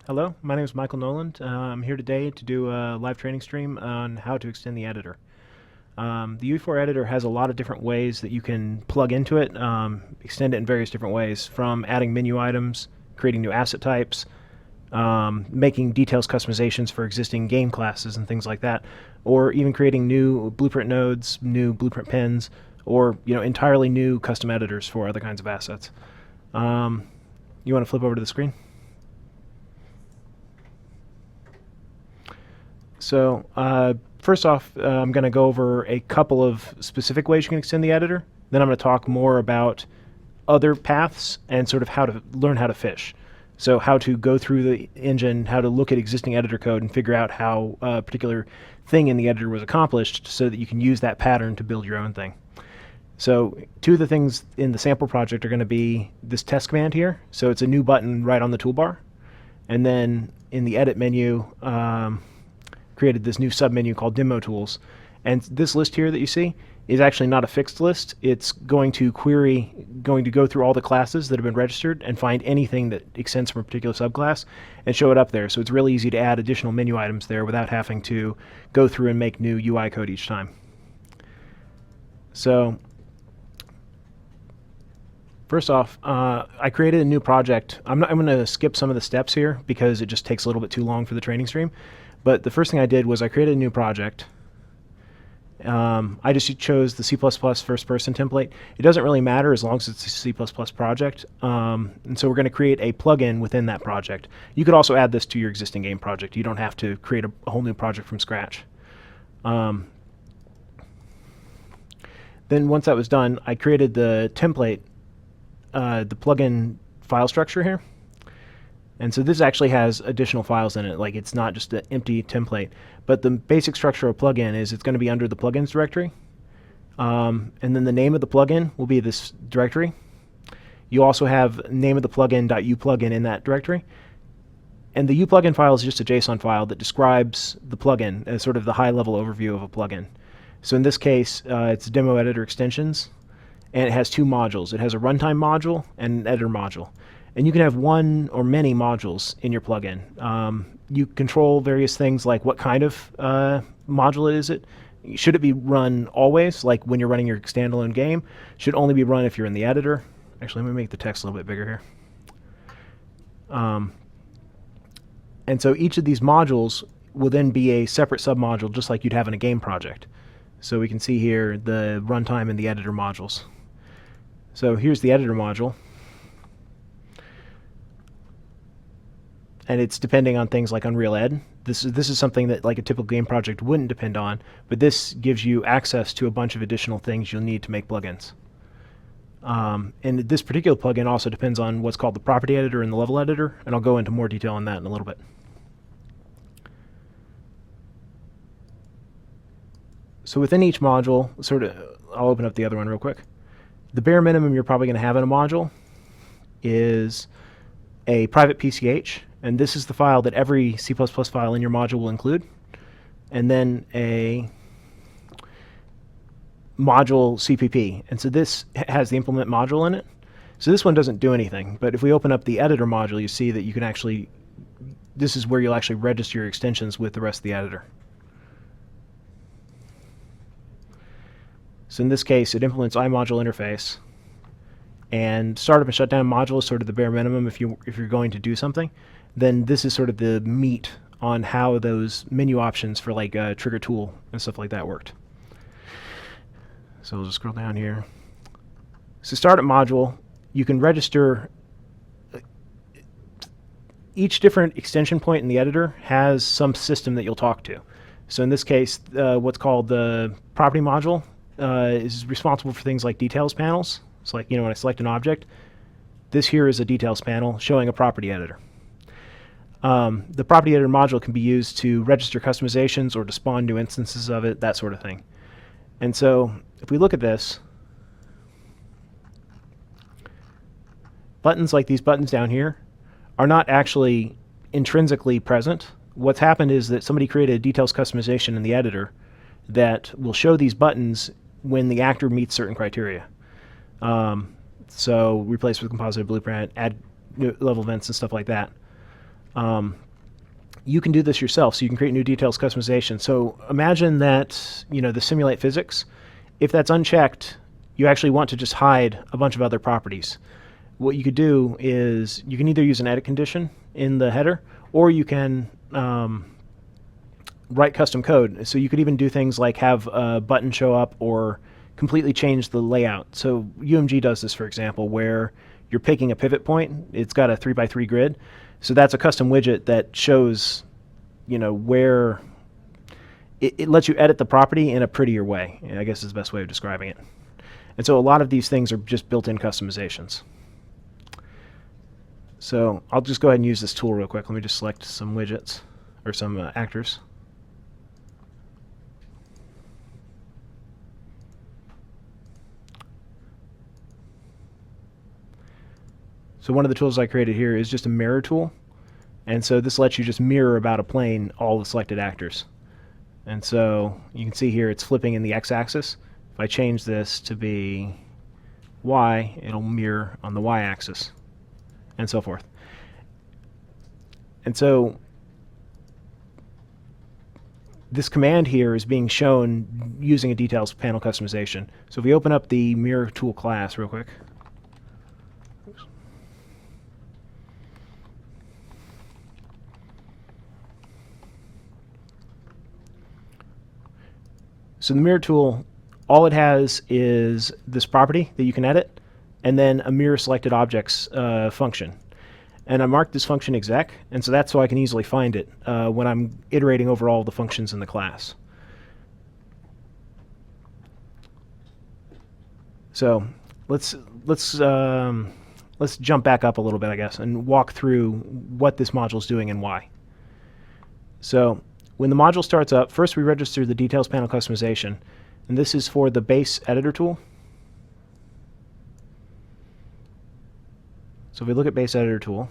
Hello, my name is Michael Noland. I'm here today to do a live training stream on how to extend the editor. The UE4 editor has a lot of different ways that you can plug into it, extend it in various different ways, from adding menu items, creating new asset types, making details customizations for existing game classes and things like that, or even creating new blueprint nodes, new blueprint pins, or entirely new custom editors for other kinds of assets. You want to flip over to the screen? So first off, I'm going to go over a couple of specific ways you can extend the editor. Then I'm going to talk more about other paths and sort of how to learn how to fish. So how to go through the engine, how to look at existing editor code and figure out how a particular thing in the editor was accomplished so that you can use that pattern to build your own thing. So two of the things in the sample project are going to be this test command here. So it's a new button right on the toolbar. And then in the edit menu, created this new submenu called Demo Tools. And this list here that you see is actually not a fixed list. It's going to go through all the classes that have been registered and find anything that extends from a particular subclass and show it up there. So it's really easy to add additional menu items there without having to go through and make new UI code each time. So first off, I created a new project. I'm going to skip some of the steps here because it just takes a little bit too long for the training stream. But the first thing I did was I created a new project. I just chose the C++ first-person template. It doesn't really matter as long as it's a C++ project. And so we're going to create a plugin within that project. You could also add this to your existing game project. You don't have to create a whole new project from scratch. Then once that was done, I created the template, the plugin file structure here. And so this actually has additional files in it, like it's not just an empty template. But the basic structure of a plugin is it's going to be under the plugins directory. And then the name of the plugin will be this directory. You also have name of the plugin.uplugin in that directory. And the uplugin file is just a JSON file that describes the plugin as sort of the high-level overview of a plugin. So in this case, it's demo editor extensions, and it has two modules. It has a runtime module and an editor module. And you can have one or many modules in your plugin. You control various things like what kind of module is it. Should it be run always, like when you're running your standalone game? Should only be run if you're in the editor. Actually, let me make the text a little bit bigger here. And so each of these modules will then be a separate submodule, just like you'd have in a game project. So we can see here the runtime and the editor modules. So here's the editor module. And it's depending on things like Unreal Ed. This is something that like a typical game project wouldn't depend on, but this gives you access to a bunch of additional things you'll need to make plugins. And this particular plugin also depends on what's called the property editor and the level editor, and I'll go into more detail on that in a little bit. So within each module, I'll open up the other one real quick. The bare minimum you're probably going to have in a module is a private PCH, and this is the file that every C++ file in your module will include, and then a module CPP. And so this has the implement module in it. So this one doesn't do anything, but if we open up the editor module, you see that you can actually, this is where you'll actually register your extensions with the rest of the editor. So in this case, it implements iModule interface. And startup and shutdown module is sort of the bare minimum if you're going to do something. Then this is sort of the meat on how those menu options for like trigger tool and stuff like that worked. So we'll just scroll down here. So startup module, you can register. Each different extension point in the editor has some system that you'll talk to. So in this case, what's called the property module is responsible for things like details panels. So like, when I select an object, this here is a details panel showing a property editor. The property editor module can be used to register customizations or to spawn new instances of it, that sort of thing. And so if we look at this, buttons like these buttons down here are not actually intrinsically present. What's happened is that somebody created a details customization in the editor that will show these buttons when the actor meets certain criteria. So replace with composite blueprint, add level events and stuff like that. You can do this yourself, so you can create new details customization. So imagine that, the simulate physics, if that's unchecked, you actually want to just hide a bunch of other properties. What you could do is you can either use an edit condition in the header, or you can write custom code. So you could even do things like have a button show up or completely change the layout. So UMG does this, for example, where you're picking a pivot point. It's got a 3x3 grid. So that's a custom widget that shows, where it lets you edit the property in a prettier way, I guess is the best way of describing it. And so a lot of these things are just built-in customizations. So I'll just go ahead and use this tool real quick. Let me just select some widgets or some actors. So one of the tools I created here is just a mirror tool. And so this lets you just mirror about a plane all the selected actors. And so you can see here it's flipping in the x-axis. If I change this to be y, it'll mirror on the y-axis, and so forth. And so this command here is being shown using a details panel customization. So if we open up the mirror tool class real quick. So the mirror tool, all it has is this property that you can edit, and then a mirror selected objects function. And I marked this function exec, and so that's so I can easily find it when I'm iterating over all the functions in the class. So let's jump back up a little bit, I guess, and walk through what this module is doing and why. So when the module starts up, first we register the details panel customization, and this is for the base editor tool. So if we look at base editor tool,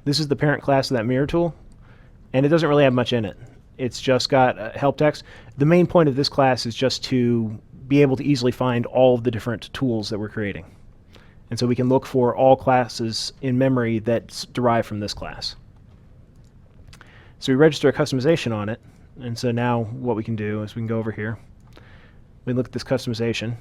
this is the parent class of that mirror tool, and it doesn't really have much in it. It's just got help text. The main point of this class is just to be able to easily find all of the different tools that we're creating. And so we can look for all classes in memory that's derived from this class. So we register a customization on it. And so now what we can do is we can go over here. We look at this customization.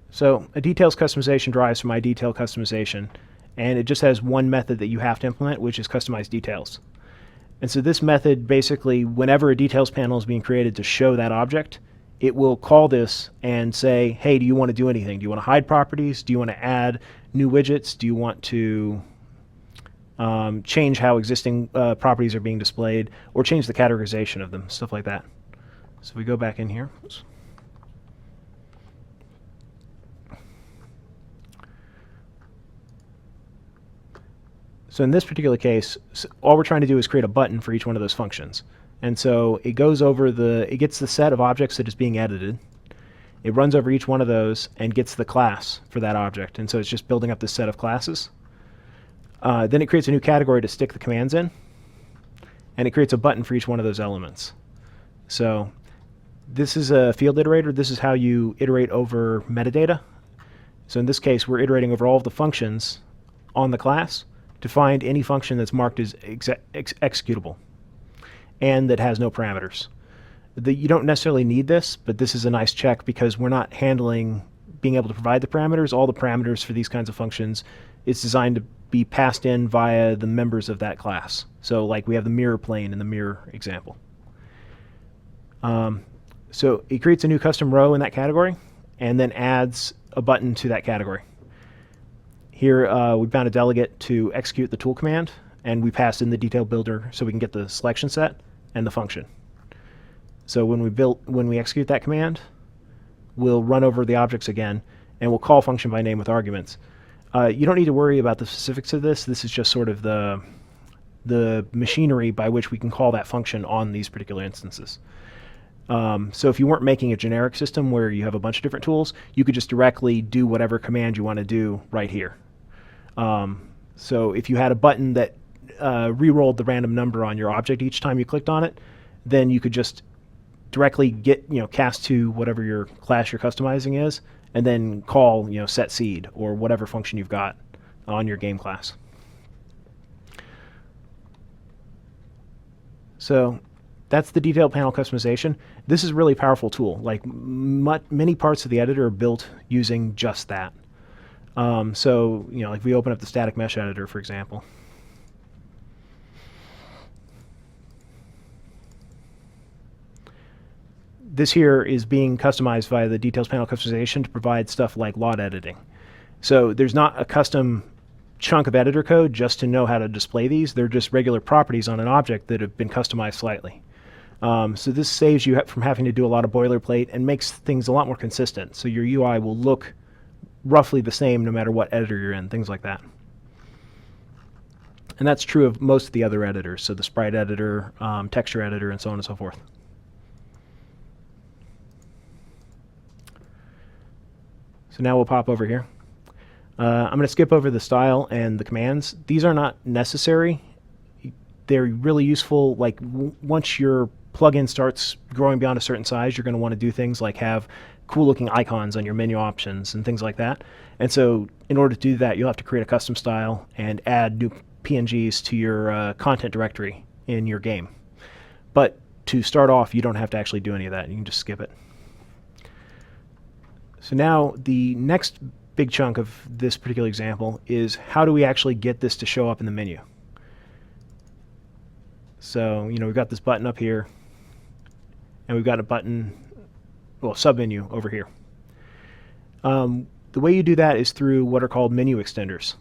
So a details customization derives from my detail customization. And it just has one method that you have to implement, which is customize details. And so this method, basically, whenever a details panel is being created to show that object, it will call this and say, hey, do you want to do anything? Do you want to hide properties? Do you want to add new widgets? Do you want to change how existing properties are being displayed, or change the categorization of them, stuff like that. So we go back in here. Oops. So in this particular case, all we're trying to do is create a button for each one of those functions. And so it goes over it gets the set of objects that is being edited. It runs over each one of those and gets the class for that object. And so it's just building up this set of classes. Then it creates a new category to stick the commands in. And it creates a button for each one of those elements. So this is a field iterator. This is how you iterate over metadata. So in this case, we're iterating over all of the functions on the class to find any function that's marked as executable and that has no parameters. You don't necessarily need this, but this is a nice check because we're not handling being able to provide the parameters. All the parameters for these kinds of functions, it's designed to be passed in via the members of that class. So like we have the mirror plane in the mirror example. So it creates a new custom row in that category and then adds a button to that category. Here we bound a delegate to execute the tool command, and we passed in the detail builder so we can get the selection set and the function. So when we execute that command, we'll run over the objects again, and we'll call function by name with arguments. You don't need to worry about the specifics of this. This is just sort of the machinery by which we can call that function on these particular instances. So if you weren't making a generic system where you have a bunch of different tools, you could just directly do whatever command you want to do right here. So if you had a button that re-rolled the random number on your object each time you clicked on it, then you could just directly get, cast to whatever your class you're customizing is, and then call, set seed or whatever function you've got on your game class. So that's the detailed panel customization. This is a really powerful tool. Like many parts of the editor are built using just that. So, if we open up the static mesh editor, for example, this here is being customized via the details panel customization to provide stuff like lot editing. So there's not a custom chunk of editor code just to know how to display these. They're just regular properties on an object that have been customized slightly. So this saves you from having to do a lot of boilerplate and makes things a lot more consistent. So your UI will look roughly the same no matter what editor you're in, things like that. And that's true of most of the other editors, so the sprite editor, texture editor, and so on and so forth. So now we'll pop over here. I'm going to skip over the style and the commands. These are not necessary. They're really useful. Like once your plugin starts growing beyond a certain size, you're going to want to do things like have cool looking icons on your menu options and things like that. And so in order to do that, you'll have to create a custom style and add new PNGs to your content directory in your game. But to start off, you don't have to actually do any of that. You can just skip it. So now the next big chunk of this particular example is how do we actually get this to show up in the menu? So, we've got this button up here, and we've got a button, well, submenu over here. The way you do that is through what are called menu extenders.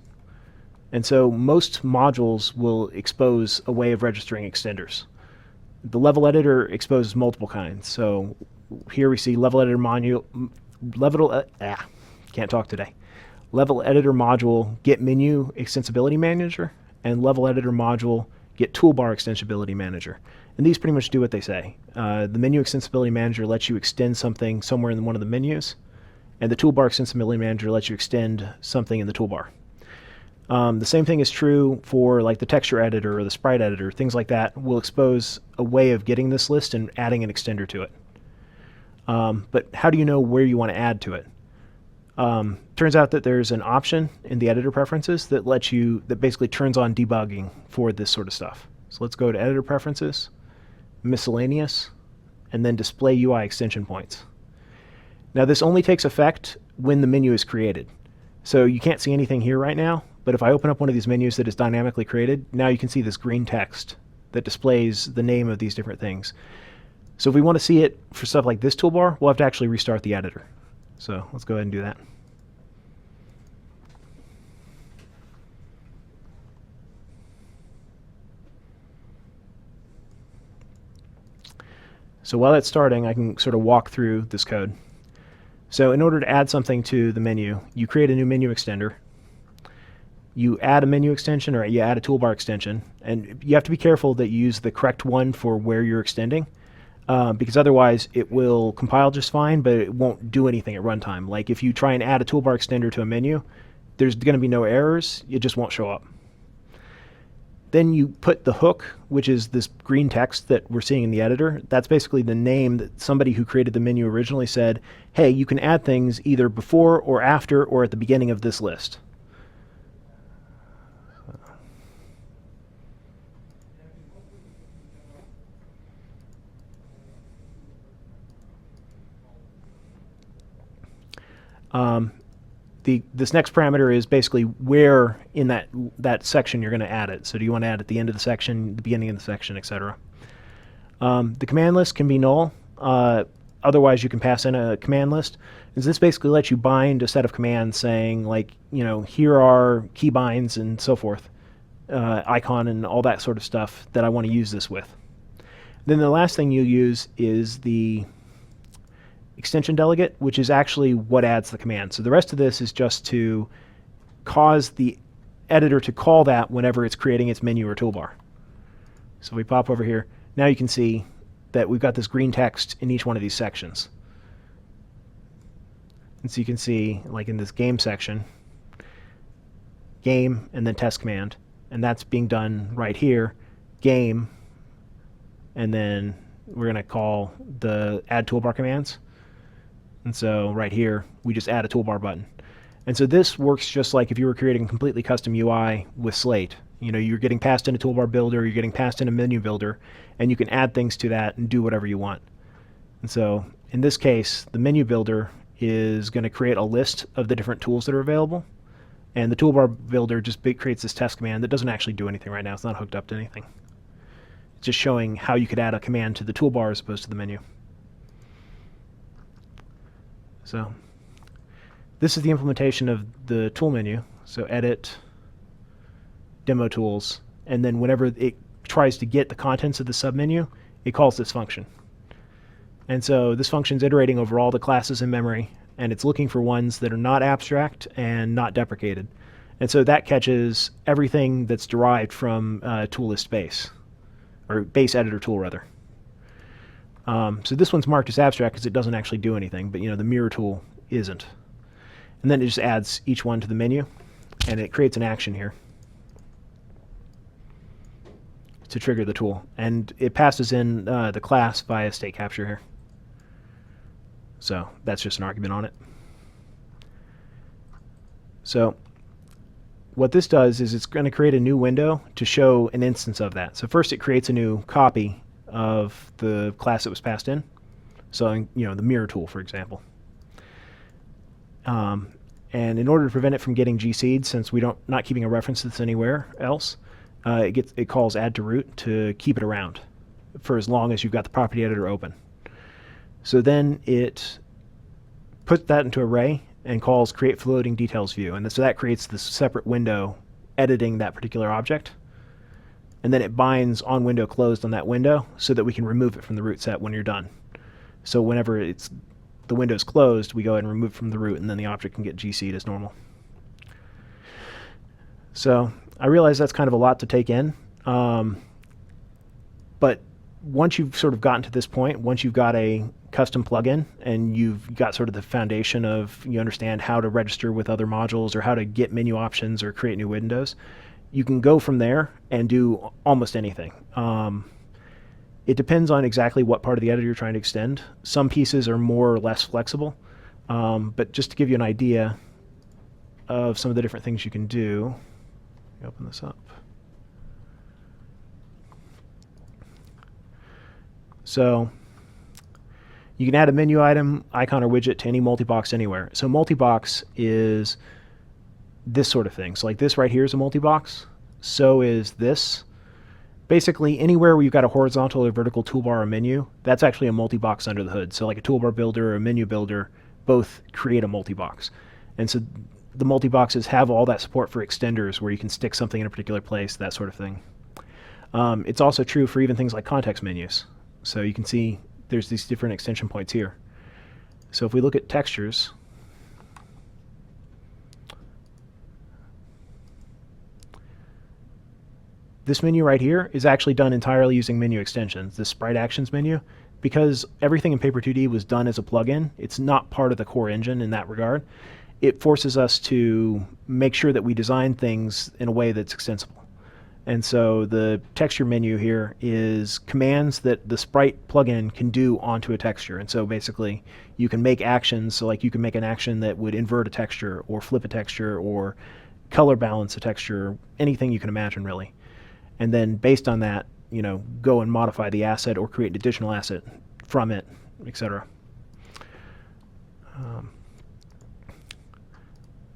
And so most modules will expose a way of registering extenders. The level editor exposes multiple kinds. So here we see level editor module, can't talk today. Level editor module get menu extensibility manager, and level editor module get toolbar extensibility manager. And these pretty much do what they say. The menu extensibility manager lets you extend something somewhere in one of the menus, and the toolbar extensibility manager lets you extend something in the toolbar. The same thing is true for like the texture editor or the sprite editor. Things like that will expose a way of getting this list and adding an extender to it. But how do you know where you want to add to it? Turns out that there's an option in the editor preferences that that basically turns on debugging for this sort of stuff. So let's go to editor preferences, miscellaneous, and then display UI extension points. Now this only takes effect when the menu is created. So you can't see anything here right now, but if I open up one of these menus that is dynamically created, now you can see this green text that displays the name of these different things. So if we want to see it for stuff like this toolbar, we'll have to actually restart the editor. So let's go ahead and do that. So while that's starting, I can sort of walk through this code. So in order to add something to the menu, you create a new menu extender. You add a menu extension or you add a toolbar extension. And you have to be careful that you use the correct one for where you're extending. Because otherwise it will compile just fine, but it won't do anything at runtime. Like if you try and add a toolbar extender to a menu, there's going to be no errors. It just won't show up. Then you put the hook, which is this green text that we're seeing in the editor. That's basically the name that somebody who created the menu originally said, hey, you can add things either before or after or at the beginning of this list. This next parameter is basically where in that section you're going to add it. So do you want to add at the end of the section, the beginning of the section, etc. The command list can be null. Otherwise, you can pass in a command list. And this basically lets you bind a set of commands saying, like, here are keybinds and so forth, icon and all that sort of stuff that I want to use this with. Then the last thing you use is the extension delegate, which is actually what adds the command. So the rest of this is just to cause the editor to call that whenever it's creating its menu or toolbar. So we pop over here. Now you can see that we've got this green text in each one of these sections. And so you can see, like in this game section, game and then test command. And that's being done right here, game, and then we're going to call the add toolbar commands. And so right here, we just add a toolbar button. And so this works just like if you were creating a completely custom UI with Slate. You're getting passed in a toolbar builder, you're getting passed in a menu builder, and you can add things to that and do whatever you want. And so in this case, the menu builder is going to create a list of the different tools that are available. And the toolbar builder just creates this test command that doesn't actually do anything right now. It's not hooked up to anything. It's just showing how you could add a command to the toolbar as opposed to the menu. So this is the implementation of the tool menu. So edit, demo tools, and then whenever it tries to get the contents of the submenu, it calls this function. And so this function is iterating over all the classes in memory, and it's looking for ones that are not abstract and not deprecated. And so that catches everything that's derived from tool list base, or base editor tool rather. So this one's marked as abstract because it doesn't actually do anything, but the mirror tool isn't. And then it just adds each one to the menu, and it creates an action here to trigger the tool. And it passes in the class via state capture here. So that's just an argument on it. So what this does is it's going to create a new window to show an instance of that. So first it creates a new copy of the class that was passed in. So the mirror tool, for example. And in order to prevent it from getting GC'd, since we're not keeping a reference to this anywhere else, it calls add to root to keep it around for as long as you've got the property editor open. So then it puts that into array and calls create floating details view, and so that creates this separate window editing that particular object. And then it binds on window closed on that window so that we can remove it from the root set when you're done. So whenever the window's closed, we go ahead and remove it from the root, and then the object can get GC'd as normal. So I realize that's kind of a lot to take in, but once you've sort of gotten to this point, once you've got a custom plugin and you've got sort of the foundation of you understand how to register with other modules or how to get menu options or create new windows, you can go from there and do almost anything. It depends on exactly what part of the editor you're trying to extend. Some pieces are more or less flexible, but just to give you an idea of some of the different things you can do, let me open this up. So you can add a menu item, icon, or widget to any multi-box anywhere. So multi-box is this sort of thing. So like this right here is a multi-box. So is this. Basically anywhere where you've got a horizontal or vertical toolbar or menu, that's actually a multi-box under the hood. So like a toolbar builder or a menu builder both create a multi-box. And so the multi-boxes have all that support for extenders where you can stick something in a particular place, that sort of thing. It's also true for even things like context menus. So you can see there's these different extension points here. So if we look at textures, this menu right here is actually done entirely using menu extensions, this Sprite Actions menu, because everything in Paper 2D was done as a plugin. It's not part of the core engine in that regard. It forces us to make sure that we design things in a way that's extensible. And so the texture menu here is commands that the Sprite plugin can do onto a texture. And so basically you can make actions, so like you can make an action that would invert a texture or flip a texture or color balance a texture, anything you can imagine really. And then based on that, go and modify the asset or create an additional asset from it, etc.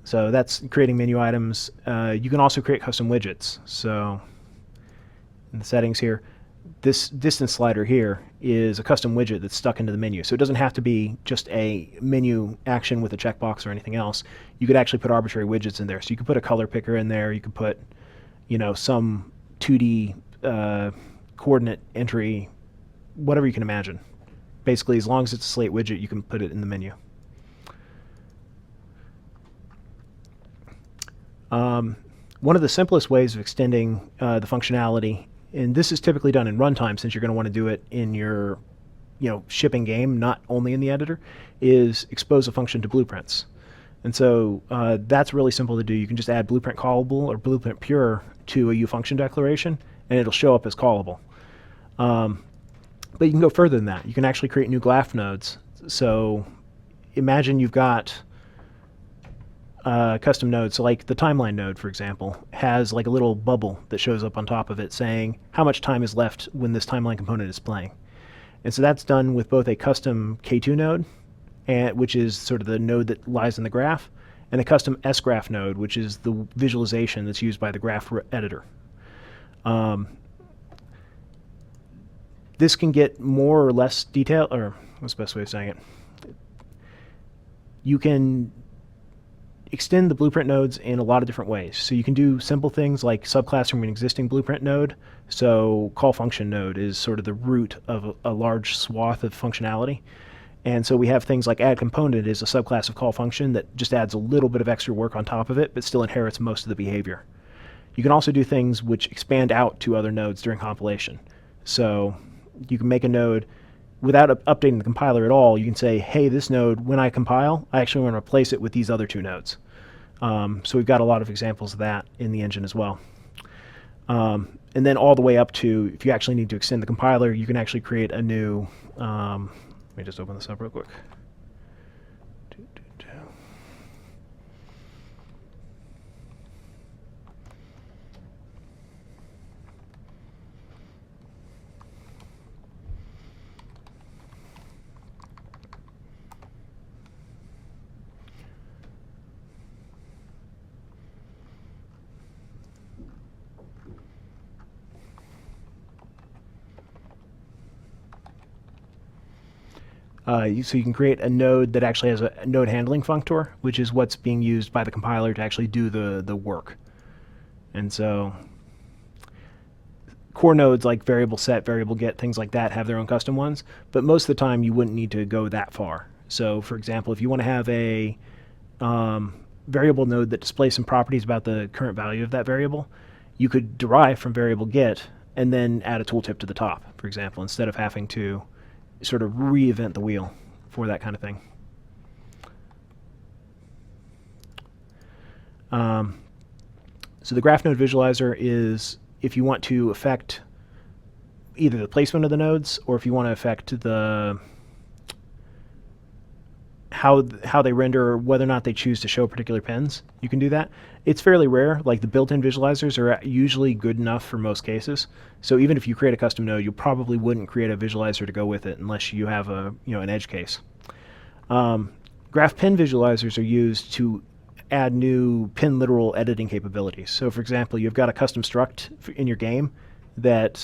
So that's creating menu items. You can also create custom widgets. So in the settings here, this distance slider here is a custom widget that's stuck into the menu. So it doesn't have to be just a menu action with a checkbox or anything else. You could actually put arbitrary widgets in there. So you could put a color picker in there. You could put, some 2D coordinate entry, whatever you can imagine. Basically, as long as it's a Slate widget, you can put it in the menu. One of the simplest ways of extending the functionality, and this is typically done in runtime since you're going to want to do it in your shipping game, not only in the editor, is expose a function to blueprints. And so that's really simple to do. You can just add blueprint callable or blueprint pure to a ufunction declaration, and it'll show up as callable. But you can go further than that. You can actually create new graph nodes. So imagine you've got custom nodes. So like the timeline node, for example, has like a little bubble that shows up on top of it saying how much time is left when this timeline component is playing. And so that's done with both a custom K2 node, which is sort of the node that lies in the graph, and a custom sgraph node, which is the visualization that's used by the graph editor. This can get more or less detail, or what's the best way of saying it? You can extend the blueprint nodes in a lot of different ways. So you can do simple things like subclass from an existing blueprint node. So call function node is sort of the root of a large swath of functionality. And so we have things like add component is a subclass of call function that just adds a little bit of extra work on top of it, but still inherits most of the behavior. You can also do things which expand out to other nodes during compilation. So you can make a node without updating the compiler at all. You can say, hey, this node, when I compile, I actually want to replace it with these other two nodes. So we've got a lot of examples of that in the engine as well. And then all the way up to, if you actually need to extend the compiler, you can actually create a new, let me just open this up real quick. So you can create a node that actually has a node handling functor, which is what's being used by the compiler to actually do the work. And so core nodes like variable set, variable get, things like that have their own custom ones, but most of the time you wouldn't need to go that far. So for example, if you want to have a variable node that displays some properties about the current value of that variable, you could derive from variable get and then add a tooltip to the top, for example, instead of having to sort of reinvent the wheel for that kind of thing. So the graph node visualizer is if you want to affect either the placement of the nodes or if you want to affect the how they render or whether or not they choose to show particular pins, you can do that. It's fairly rare. Like the built-in visualizers are usually good enough for most cases. So even if you create a custom node, you probably wouldn't create a visualizer to go with it unless you have an edge case. Graph pin visualizers are used to add new pin literal editing capabilities. So for example, you've got a custom struct in your game that,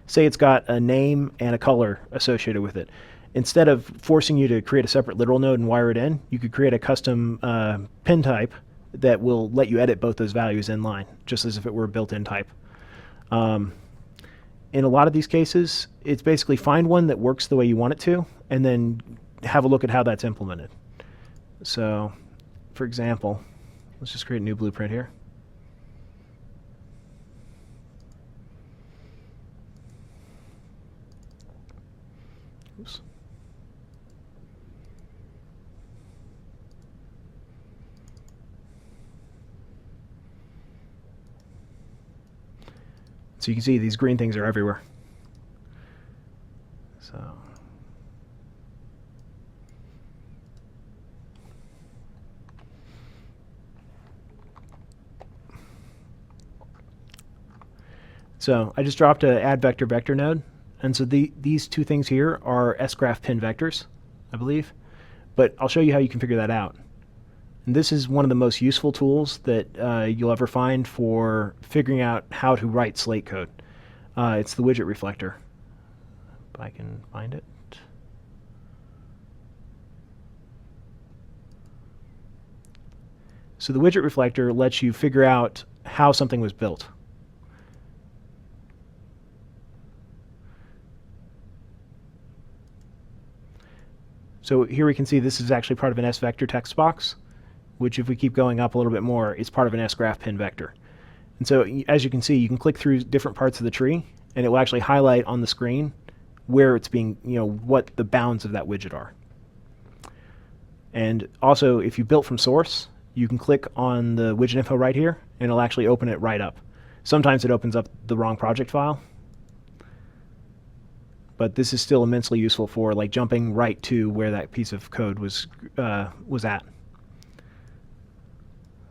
say it's got a name and a color associated with it. Instead of forcing you to create a separate literal node and wire it in, you could create a custom pin type that will let you edit both those values in line, just as if it were a built-in type. In a lot of these cases, it's basically find one that works the way you want it to, and then have a look at how that's implemented. So, for example, let's just create a new blueprint here. Oops. So you can see these green things are everywhere. So I just dropped a add vector vector node, and so these two things here are sgraph pin vectors, I believe. But I'll show you how you can figure that out. And this is one of the most useful tools that you'll ever find for figuring out how to write slate code. It's the widget reflector. If I can find it. So the widget reflector lets you figure out how something was built. So here we can see this is actually part of an S-vector text box, which if we keep going up a little bit more, is part of an sgraph pin vector. And so as you can see, you can click through different parts of the tree, and it will actually highlight on the screen where it's being, what the bounds of that widget are. And also, if you built from source, you can click on the widget info right here, and it'll actually open it right up. Sometimes it opens up the wrong project file. but this is still immensely useful for like jumping right to where that piece of code was at.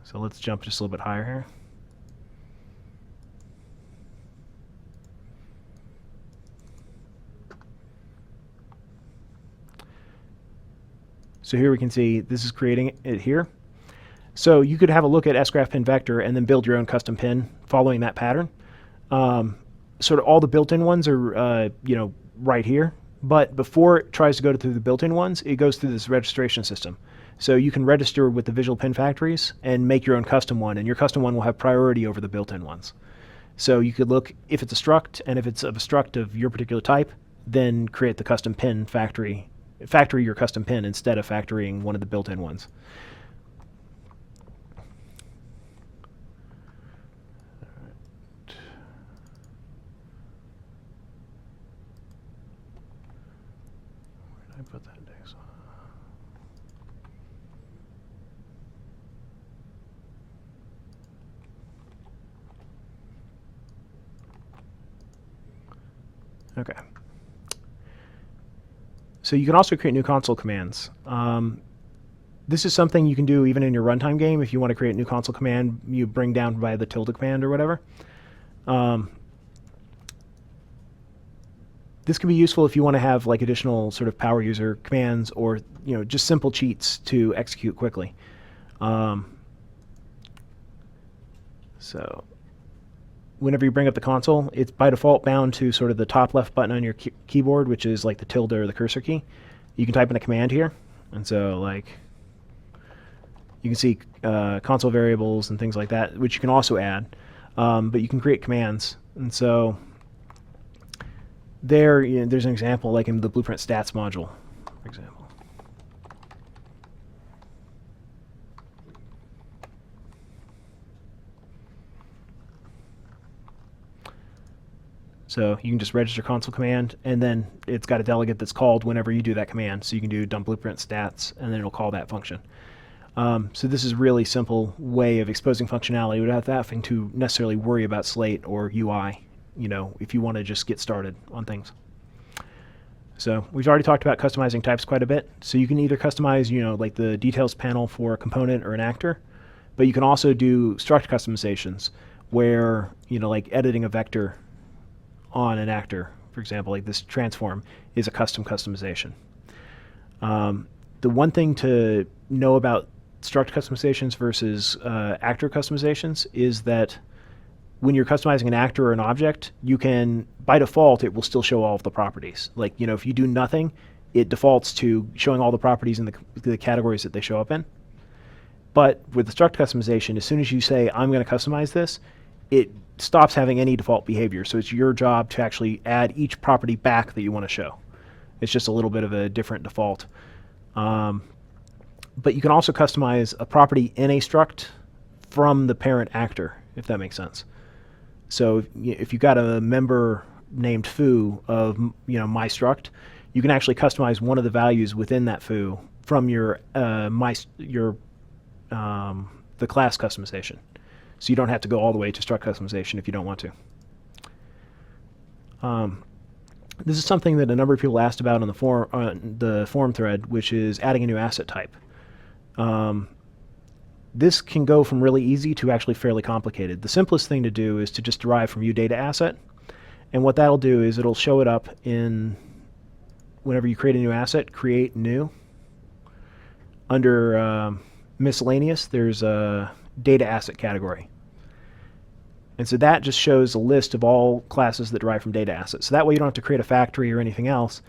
So let's jump just a little bit higher here. So here we can see this is creating it here. So you could have a look at sgraph pin vector and then build your own custom pin following that pattern. Sort of all the built-in ones are right here, but before it tries to go through the built-in ones, it goes through this registration system. So you can register with the visual pin factories and make your own custom one, and your custom one will have priority over the built-in ones. So you could look if it's a struct, and if it's of a struct of your particular type, then create the custom pin factory your custom pin instead of factorying one of the built-in ones. Where did I put that index? Okay. So you can also create new console commands. This is something you can do even in your runtime game. If you want to create a new console command, you bring down by the tilde command or whatever. This can be useful if you want to have like additional sort of power user commands or just simple cheats to execute quickly. So whenever you bring up the console, it's by default bound to sort of the top left button on your keyboard, which is like the tilde or the cursor key. You can type in a command here, and so like you can see console variables and things like that, which you can also add, but you can create commands. And so there's an example like in the Blueprint Stats module, for example. So you can just register console command, and then it's got a delegate that's called whenever you do that command. So you can do dump blueprint stats, and then it'll call that function. So this is a really simple way of exposing functionality without having to necessarily worry about Slate or UI, if you want to just get started on things. So we've already talked about customizing types quite a bit. So you can either customize, like the details panel for a component or an actor, but you can also do struct customizations where, like editing a vector on an actor, for example, like this transform is a custom customization. The one thing to know about struct customizations versus actor customizations is that when you're customizing an actor or an object, you can, by default, it will still show all of the properties. Like, if you do nothing, it defaults to showing all the properties in the categories that they show up in. But with the struct customization, as soon as you say, I'm going to customize this, it stops having any default behavior. So it's your job to actually add each property back that you want to show. It's just a little bit of a different default. But you can also customize a property in a struct from the parent actor, if that makes sense. So if you've got a member named foo of my struct, you can actually customize one of the values within that foo from the class customization. So you don't have to go all the way to struct customization if you don't want to. This is something that a number of people asked about on the forum thread, which is adding a new asset type. This can go from really easy to actually fairly complicated. The simplest thing to do is to just derive from UData asset. And what that'll do is it'll show it up in, whenever you create a new asset, create new. Under miscellaneous, there's a data asset category. And so that just shows a list of all classes that derive from data assets. So that way you don't have to create a factory or anything else.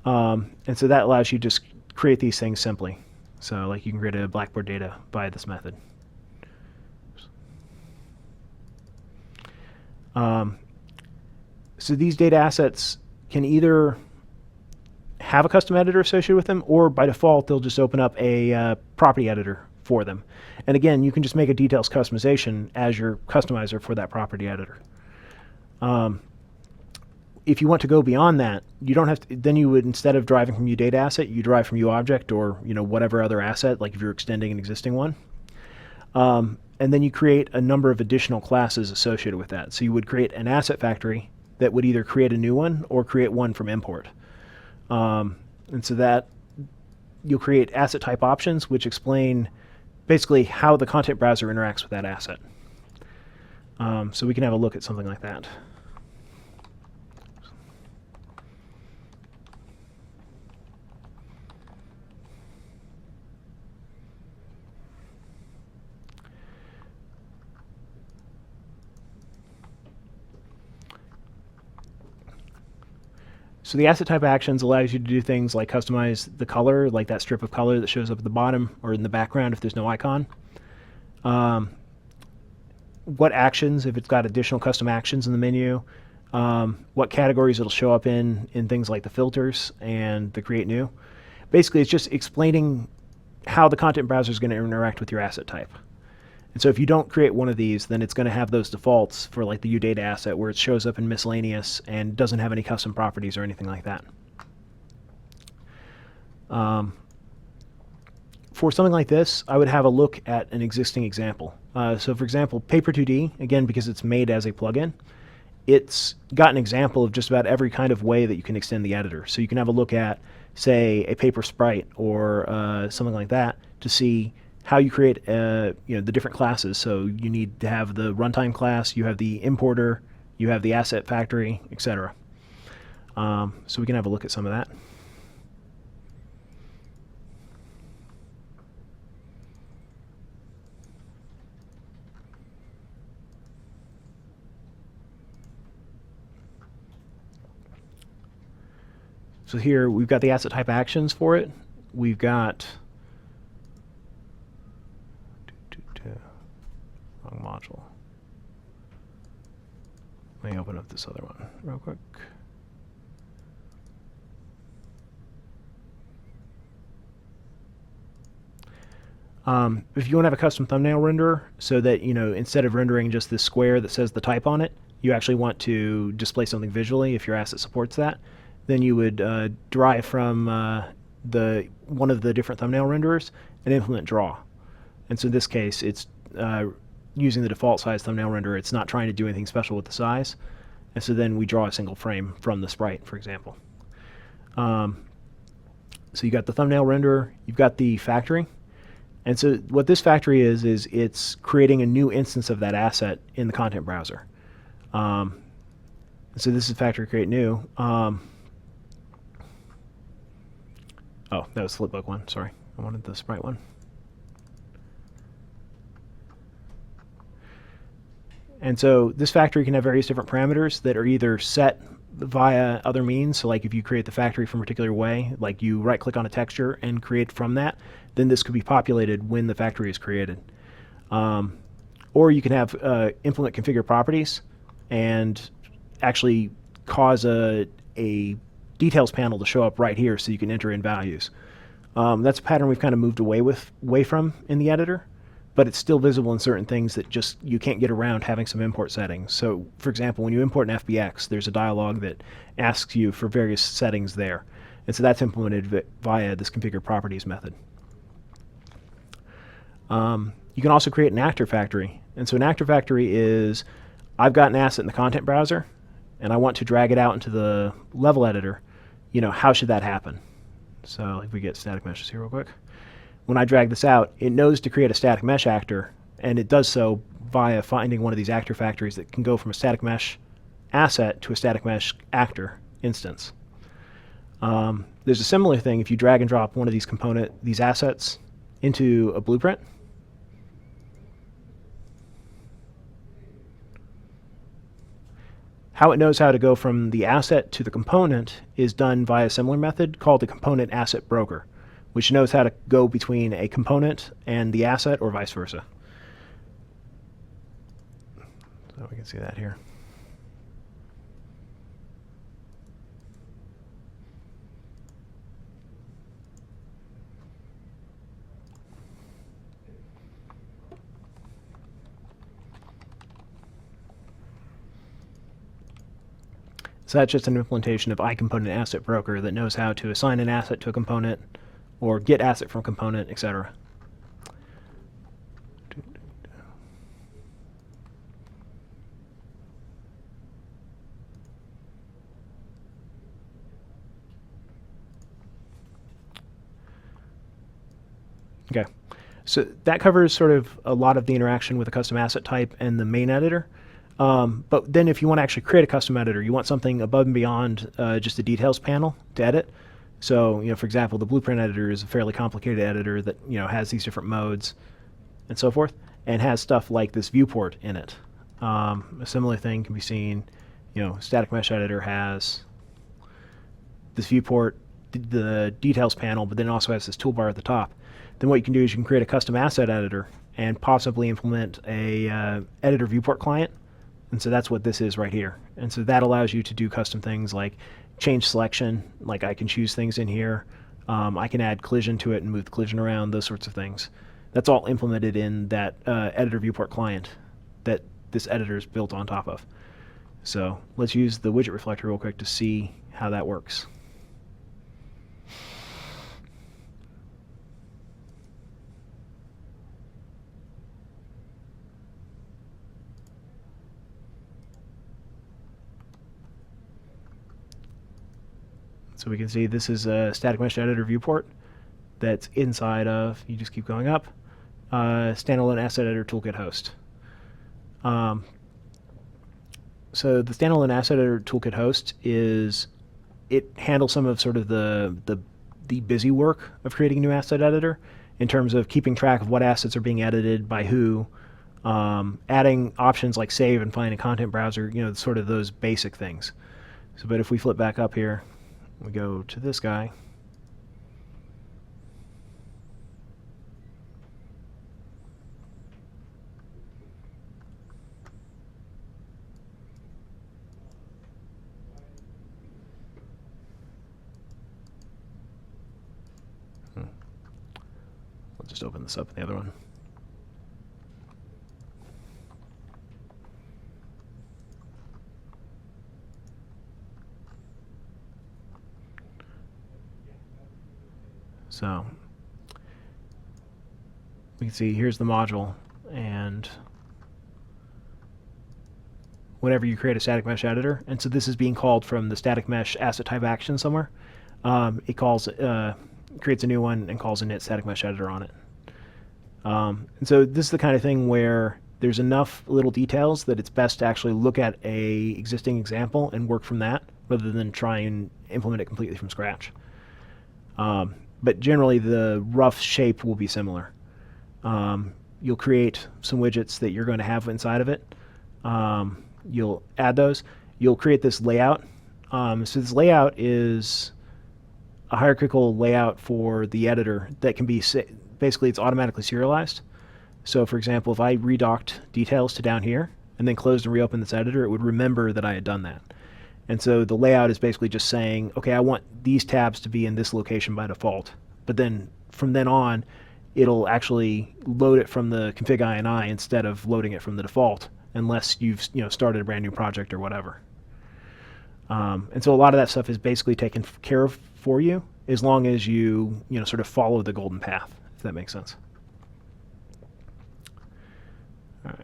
And so that allows you to just create these things simply. So like you can create a Blackboard data by this method. So these data assets can either have a custom editor associated with them, or by default they'll just open up a property editor for them. And again, you can just make a details customization as your customizer for that property editor. If you want to go beyond that, you don't have to, then you would, instead of deriving from UData asset, you derive from UObject or whatever other asset, like if you're extending an existing one. And then you create a number of additional classes associated with that. So you would create an asset factory that would either create a new one or create one from import. And so that you'll create asset type options, which explain basically how the content browser interacts with that asset. So we can have a look at something like that. So the asset type actions allows you to do things like customize the color, like that strip of color that shows up at the bottom or in the background if there's no icon. What actions, if it's got additional custom actions in the menu, what categories it'll show up in things like the filters and the create new. Basically, it's just explaining how the content browser is going to interact with your asset type. And so if you don't create one of these, then it's going to have those defaults for like the UData asset where it shows up in miscellaneous and doesn't have any custom properties or anything like that. For something like this, I would have a look at an existing example. So for example, Paper 2D, again, because it's made as a plugin, it's got an example of just about every kind of way that you can extend the editor. So you can have a look at, say, a paper sprite or something like that to see how you create the different classes. So you need to have the runtime class, you have the importer, you have the asset factory, etc. So we can have a look at some of that. So here we've got the asset type actions for it. We've got wrong module. Let me open up this other one real quick. If you want to have a custom thumbnail renderer so that, instead of rendering just this square that says the type on it, you actually want to display something visually if your asset supports that, then you would derive from one of the different thumbnail renderers and implement draw. And so in this case, it's using the default size thumbnail renderer. It's not trying to do anything special with the size. And so then we draw a single frame from the sprite, for example. So you got the thumbnail renderer, you've got the factory. And so what this factory is it's creating a new instance of that asset in the content browser. So this is factory create new. Oh, that was the flipbook one. Sorry, I wanted the sprite one. And so this factory can have various different parameters that are either set via other means. So like if you create the factory from a particular way, like you right click on a texture and create from that, then this could be populated when the factory is created. Or you can have implement configure properties and actually cause a details panel to show up right here so you can enter in values. That's a pattern we've kind of moved away from in the editor, but it's still visible in certain things that just you can't get around having some import settings. So for example, when you import an FBX, there's a dialog that asks you for various settings there. And so that's implemented via this configure properties method. You can also create an actor factory. And so an actor factory is, I've got an asset in the content browser, and I want to drag it out into the level editor. How should that happen? So if we get static meshes here real quick. When I drag this out, it knows to create a static mesh actor, and it does so via finding one of these actor factories that can go from a static mesh asset to a static mesh actor instance. There's a similar thing if you drag and drop one of these assets into a blueprint. How it knows how to go from the asset to the component is done via a similar method called the component asset broker, which knows how to go between a component and the asset or vice versa. So we can see that here. So that's just an implementation of iComponent Asset Broker that knows how to assign an asset to a component or get asset from component, etc. Okay. So that covers sort of a lot of the interaction with a custom asset type and the main editor. But then if you want to actually create a custom editor, you want something above and beyond just the details panel to edit. So, for example, the blueprint editor is a fairly complicated editor that, has these different modes and so forth, and has stuff like this viewport in it. A similar thing can be seen, static mesh editor has this viewport, the details panel, but then it also has this toolbar at the top. Then what you can do is you can create a custom asset editor and possibly implement a editor viewport client. And so that's what this is right here. And so that allows you to do custom things like change selection, like I can choose things in here. I can add collision to it and move the collision around, those sorts of things. That's all implemented in that editor viewport client that this editor is built on top of. So let's use the widget reflector real quick to see how that works. So we can see this is a static mesh editor viewport that's inside of, you just keep going up, standalone asset editor toolkit host. So the standalone asset editor toolkit host it handles some of sort of the busy work of creating a new asset editor in terms of keeping track of what assets are being edited by who, adding options like save and find a content browser, sort of those basic things. So, but if we flip back up here, we go to this guy. We'll just open this up in the other one. So we can see here's the module, and whenever you create a static mesh editor, and so this is being called from the static mesh asset type action somewhere, it creates a new one and calls init static mesh editor on it. And so this is the kind of thing where there's enough little details that it's best to actually look at a existing example and work from that rather than try and implement it completely from scratch. But generally the rough shape will be similar. You'll create some widgets that you're going to have inside of it. You'll add those. You'll create this layout. So this layout is a hierarchical layout for the editor that can be, basically it's automatically serialized. So for example, if I redocked details to down here and then closed and reopened this editor, it would remember that I had done that. And so the layout is basically just saying, okay, I want these tabs to be in this location by default. But then from then on, it'll actually load it from the config INI instead of loading it from the default, unless you've started a brand new project or whatever. And so a lot of that stuff is basically taken care of for you as long as you sort of follow the golden path, if that makes sense. All right.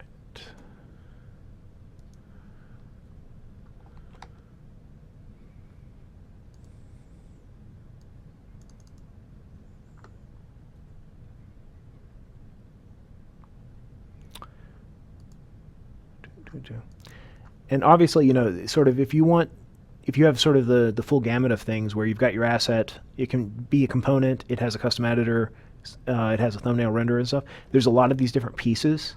And obviously, sort of if you have sort of the full gamut of things where you've got your asset, it can be a component, it has a custom editor, it has a thumbnail renderer and stuff. There's a lot of these different pieces,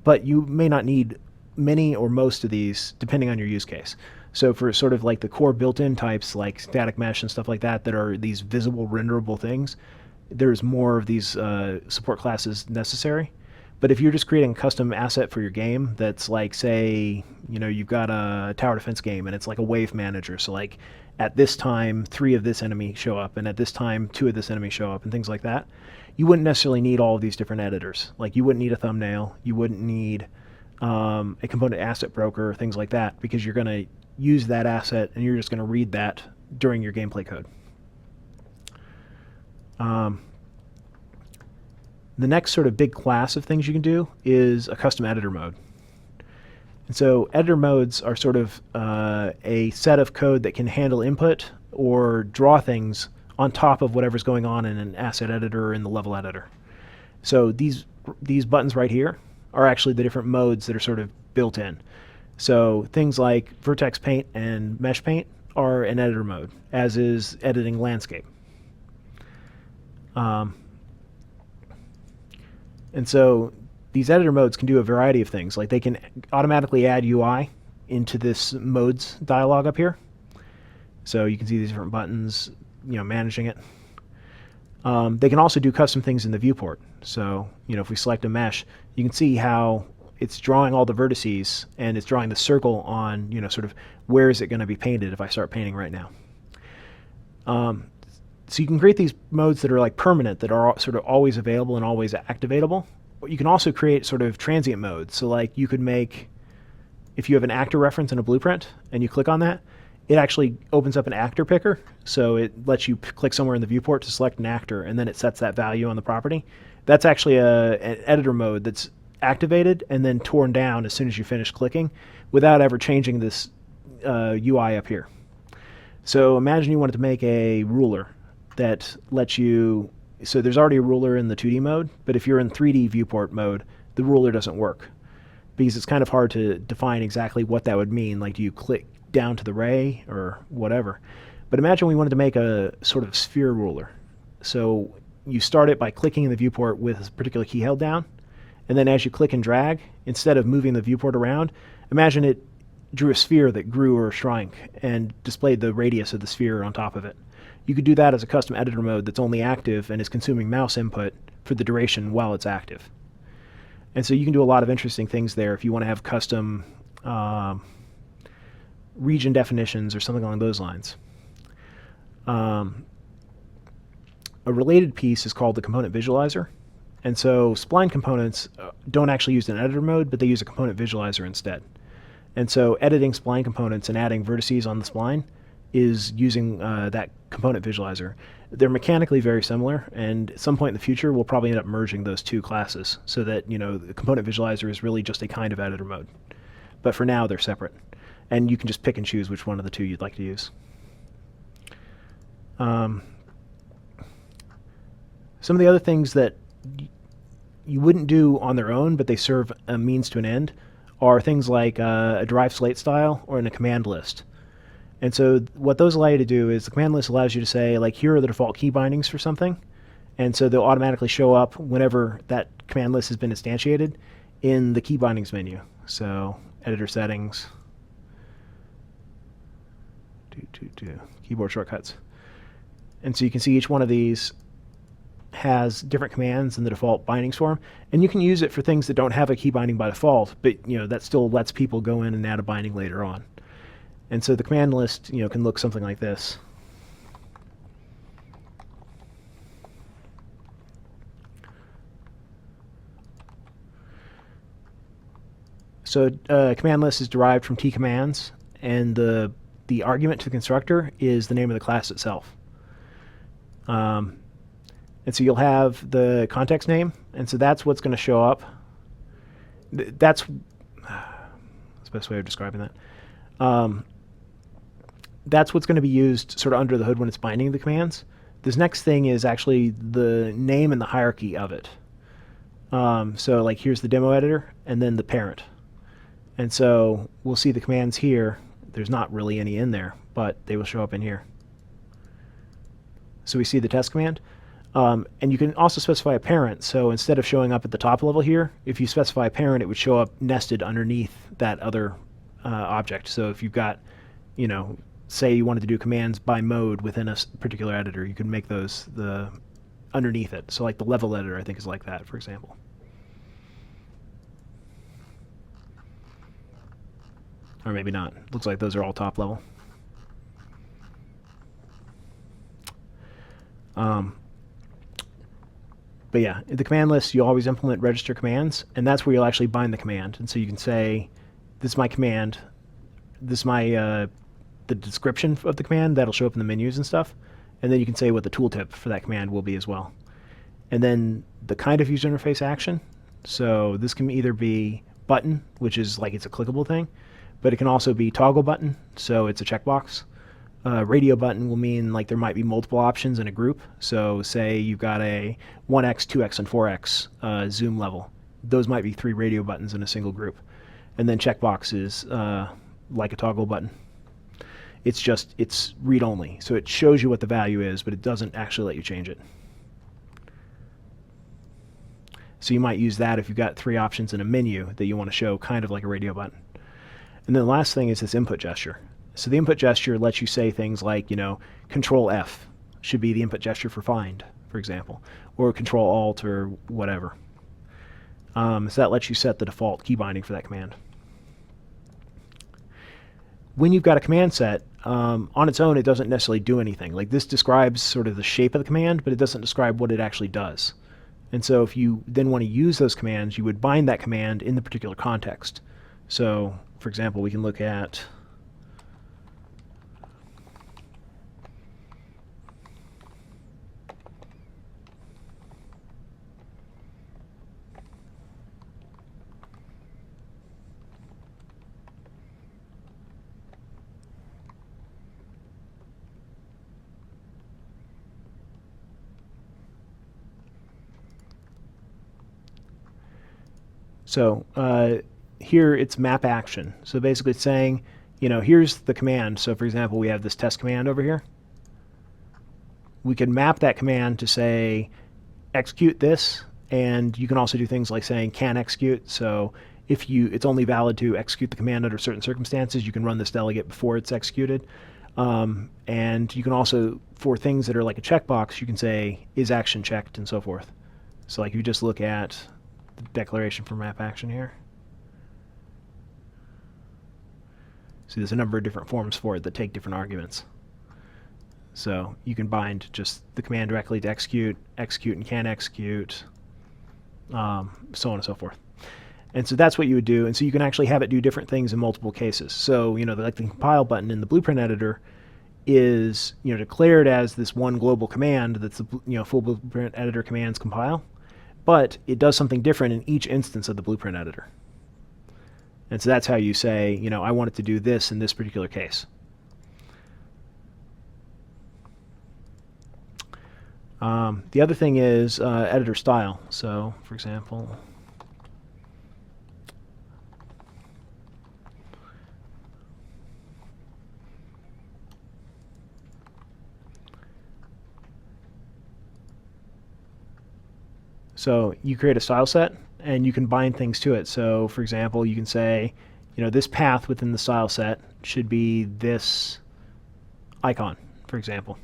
but you may not need many or most of these depending on your use case. So for sort of like the core built-in types like static mesh and stuff like that are these visible renderable things, there's more of these support classes necessary. But if you're just creating a custom asset for your game that's like, say, you've got a tower defense game and it's like a wave manager. So like at this time, 3 of this enemy show up, and at this time, 2 of this enemy show up, and things like that. You wouldn't necessarily need all of these different editors. Like you wouldn't need a thumbnail. You wouldn't need a component asset broker, things like that, because you're going to use that asset and you're just going to read that during your gameplay code. The next sort of big class of things you can do is a custom editor mode. And so editor modes are sort of a set of code that can handle input or draw things on top of whatever's going on in an asset editor or in the level editor. So these buttons right here are actually the different modes that are sort of built in. So things like vertex paint and mesh paint are in editor mode, as is editing landscape. And so these editor modes can do a variety of things. Like they can automatically add UI into this modes dialog up here. So you can see these different buttons, managing it. They can also do custom things in the viewport. So, if we select a mesh, you can see how it's drawing all the vertices and it's drawing the circle on, sort of where is it going to be painted if I start painting right now. So you can create these modes that are like permanent, that are sort of always available and always activatable. But you can also create sort of transient modes. So like you could make, if you have an actor reference in a blueprint and you click on that, it actually opens up an actor picker. So it lets you click somewhere in the viewport to select an actor, and then it sets that value on the property. That's actually an editor mode that's activated and then torn down as soon as you finish clicking without ever changing this UI up here. So imagine you wanted to make a ruler that lets you, so there's already a ruler in the 2D mode, but if you're in 3D viewport mode, the ruler doesn't work because it's kind of hard to define exactly what that would mean. Like, do you click down to the ray or whatever? But imagine we wanted to make a sort of sphere ruler. So you start it by clicking in the viewport with a particular key held down, and then as you click and drag, instead of moving the viewport around, imagine it drew a sphere that grew or shrank and displayed the radius of the sphere on top of it. You could do that as a custom editor mode that's only active and is consuming mouse input for the duration while it's active. And so you can do a lot of interesting things there if you want to have custom region definitions or something along those lines. A related piece is called the component visualizer. And so spline components don't actually use an editor mode, but they use a component visualizer instead. And so editing spline components and adding vertices on the spline is using that component visualizer. They're mechanically very similar, and at some point in the future we'll probably end up merging those two classes so that the component visualizer is really just a kind of editor mode. But for now they're separate, and you can just pick and choose which one of the two you'd like to use. Some of the other things that you wouldn't do on their own, but they serve a means to an end, are things like a derived slate style or in a command list. And so what those allow you to do is the command list allows you to say, like, here are the default key bindings for something. And so they'll automatically show up whenever that command list has been instantiated in the key bindings menu. So editor settings, keyboard shortcuts. And so you can see each one of these has different commands in the default bindings form, and you can use it for things that don't have a key binding by default, but that still lets people go in and add a binding later on. And so the command list can look something like this. So command list is derived from T commands, and the argument to the constructor is the name of the class itself. And so you'll have the context name, and so that's what's going to show up. That's the best way of describing that. That's what's going to be used sort of under the hood when it's binding the commands. This next thing is actually the name and the hierarchy of it. So like here's the demo editor, and then the parent. And so we'll see the commands here. There's not really any in there, but they will show up in here. So we see the test command. And you can also specify a parent. So instead of showing up at the top level here, if you specify a parent, it would show up nested underneath that other object. So if you've got, say you wanted to do commands by mode within a particular editor, you can make those underneath it. So like the level editor, I think, is like that, for example. Or maybe not. Looks like those are all top level. But yeah, in the command list, you always implement register commands, and that's where you'll actually bind the command. And so you can say, this is my command, this is my the description of the command, that'll show up in the menus and stuff. And then you can say what the tooltip for that command will be as well. And then the kind of user interface action. So this can either be button, which is like it's a clickable thing, but it can also be toggle button, so it's a checkbox. Radio button will mean like there might be multiple options in a group. So say you've got a 1x, 2x, and 4x zoom level. Those might be 3 radio buttons in a single group. And then checkbox is like a toggle button. It's read only. So it shows you what the value is, but it doesn't actually let you change it. So you might use that if you've got 3 options in a menu that you want to show kind of like a radio button. And then the last thing is this input gesture. So the input gesture lets you say things like, Control F should be the input gesture for find, for example, or Control Alt or whatever. So that lets you set the default key binding for that command. When you've got a command set, on its own, it doesn't necessarily do anything. Like this describes sort of the shape of the command, but it doesn't describe what it actually does. And so if you then want to use those commands, you would bind that command in the particular context. So, for example, we can look at here it's map action. So basically it's saying, here's the command. So for example, we have this test command over here. We can map that command to say, execute this, and you can also do things like saying can execute. So if it's only valid to execute the command under certain circumstances, you can run this delegate before it's executed. And you can also, for things that are like a checkbox, you can say, is action checked, and so forth. So like if you just look at the declaration for map action here. See, there's a number of different forms for it that take different arguments. So you can bind just the command directly to execute, execute and can execute, so on and so forth. And so that's what you would do. And so you can actually have it do different things in multiple cases. So, like the compile button in the blueprint editor is, declared as this one global command that's the, full blueprint editor commands compile. But it does something different in each instance of the blueprint editor. And so that's how you say, I want it to do this in this particular case. The other thing is editor style. So, for example, so you create a style set, and you can bind things to it. So, for example, you can say, this path within the style set should be this icon, for example.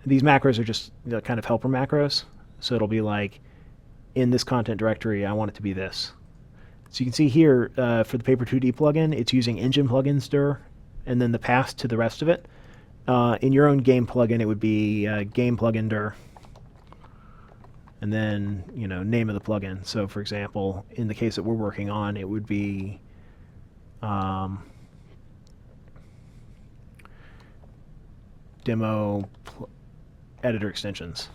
These macros are just kind of helper macros. So it'll be like, in this content directory, I want it to be this. So you can see here, for the Paper 2D plugin, it's using engine plugins dir, and then the path to the rest of it. In your own game plugin, it would be game plugin dir, and then name of the plugin. So for example, in the case that we're working on, it would be demo editor extensions.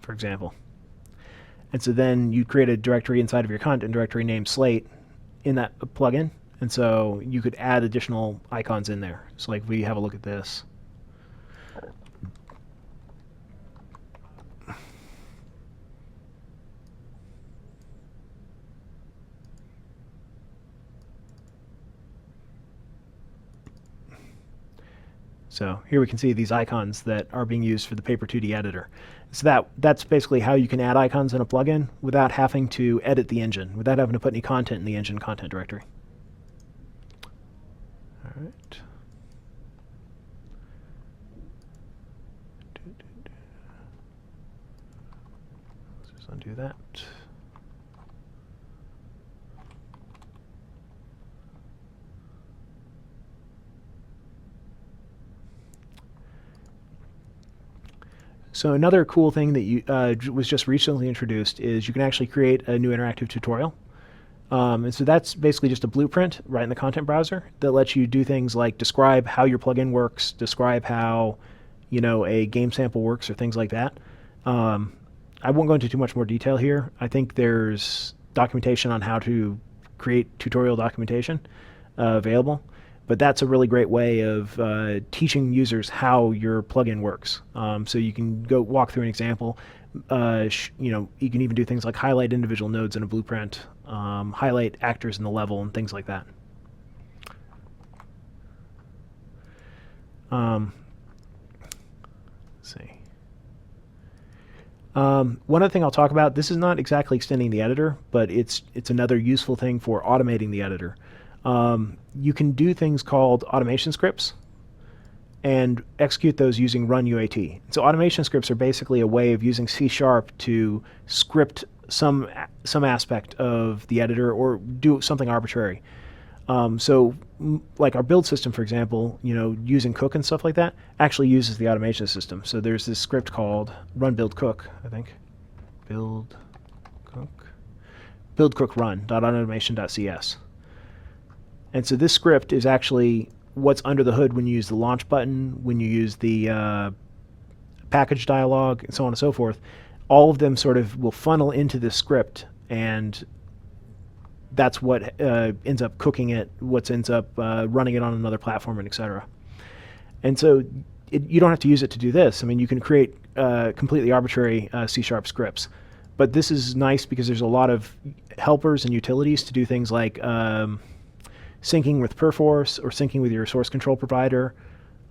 For example. And so then you create a directory inside of your content directory named Slate in that plugin. And so you could add additional icons in there. So like if we have a look at this. So here we can see these icons that are being used for the Paper 2D editor. So that's basically how you can add icons in a plugin without having to edit the engine, without having to put any content in the engine content directory. All right. Let's just undo that. So another cool thing that was just recently introduced is you can actually create a new interactive tutorial. And so that's basically just a blueprint right in the content browser that lets you do things like describe how your plugin works, describe how a game sample works, or things like that. I won't go into too much more detail here. I think there's documentation on how to create tutorial documentation available, but that's a really great way of teaching users how your plugin works. So you can go walk through an example. You can even do things like highlight individual nodes in a blueprint, highlight actors in the level, and things like that. Let's see. One other thing I'll talk about, this is not exactly extending the editor, but it's another useful thing for automating the editor. You can do things called automation scripts and execute those using run UAT. So automation scripts are basically a way of using C# to script some aspect of the editor or do something arbitrary. Like our build system, for example, using cook and stuff like that, actually uses the automation system. So there's this script called run build cook, I think. Build cook run.automation.cs. And so this script is actually what's under the hood when you use the launch button, when you use the package dialog, and so on and so forth. All of them sort of will funnel into this script, and that's what ends up cooking it, what ends up running it on another platform, and etc. And so you don't have to use it to do this. I mean, you can create completely arbitrary C# scripts. But this is nice because there's a lot of helpers and utilities to do things like syncing with Perforce or syncing with your source control provider,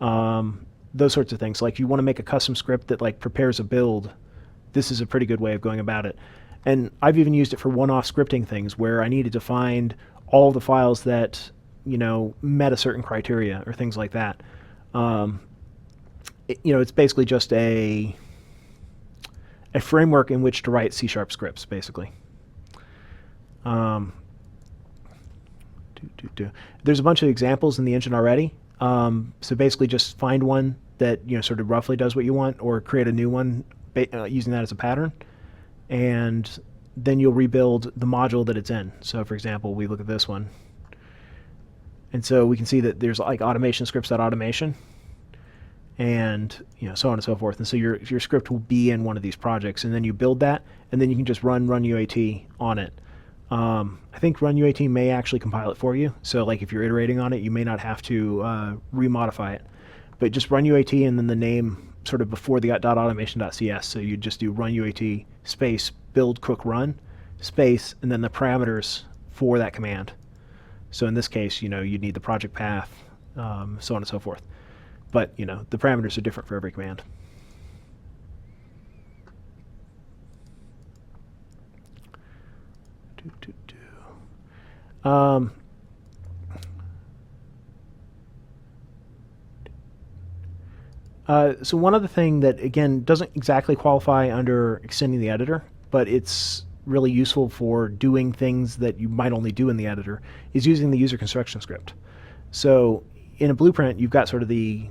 those sorts of things. Like you want to make a custom script that like prepares a build, this is a pretty good way of going about it. And I've even used it for one-off scripting things where I needed to find all the files that met a certain criteria or things like that. It's basically just a framework in which to write C# scripts, basically. There's a bunch of examples in the engine already. So basically just find one that sort of roughly does what you want, or create a new one using that as a pattern. And then you'll rebuild the module that it's in. So for example, we look at this one. And so we can see that there's like automation scripts.automation, and so on and so forth. And so your script will be in one of these projects, and then you build that, and then you can just run UAT on it. I think run UAT may actually compile it for you. So like if you're iterating on it, you may not have to remodify it. But just run UAT and then the name sort of before the .automation.cs. So you just do run UAT space build cook run space and then the parameters for that command. So in this case, you need the project path, so on and so forth. But the parameters are different for every command. So one other thing that, again, doesn't exactly qualify under extending the editor, but it's really useful for doing things that you might only do in the editor, is using the user construction script. So in a blueprint, you've got sort of the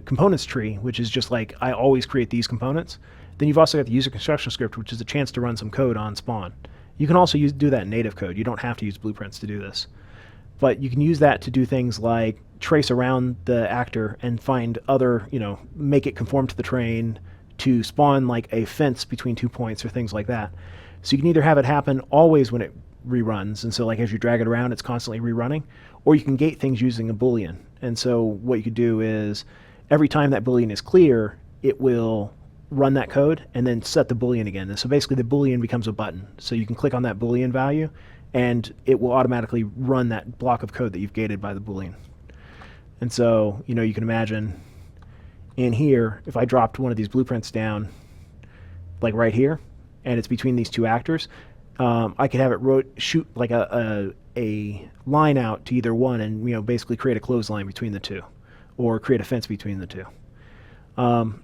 components tree, which is just like, I always create these components. Then you've also got the user construction script, which is a chance to run some code on spawn. You can also do that in native code. You don't have to use blueprints to do this. But you can use that to do things like trace around the actor and find other, make it conform to the terrain, to spawn like a fence between 2 points or things like that. So you can either have it happen always when it reruns, and so like as you drag it around, it's constantly rerunning, or you can gate things using a Boolean. And so what you could do is every time that Boolean is clear, it will run that code and then set the Boolean again. And so basically the Boolean becomes a button. So you can click on that Boolean value and it will automatically run that block of code that you've gated by the Boolean. And so, you can imagine in here, if I dropped one of these blueprints down, like right here, and it's between these two actors, I could have it shoot like a line out to either one and, basically create a clothesline between the two, or create a fence between the two. And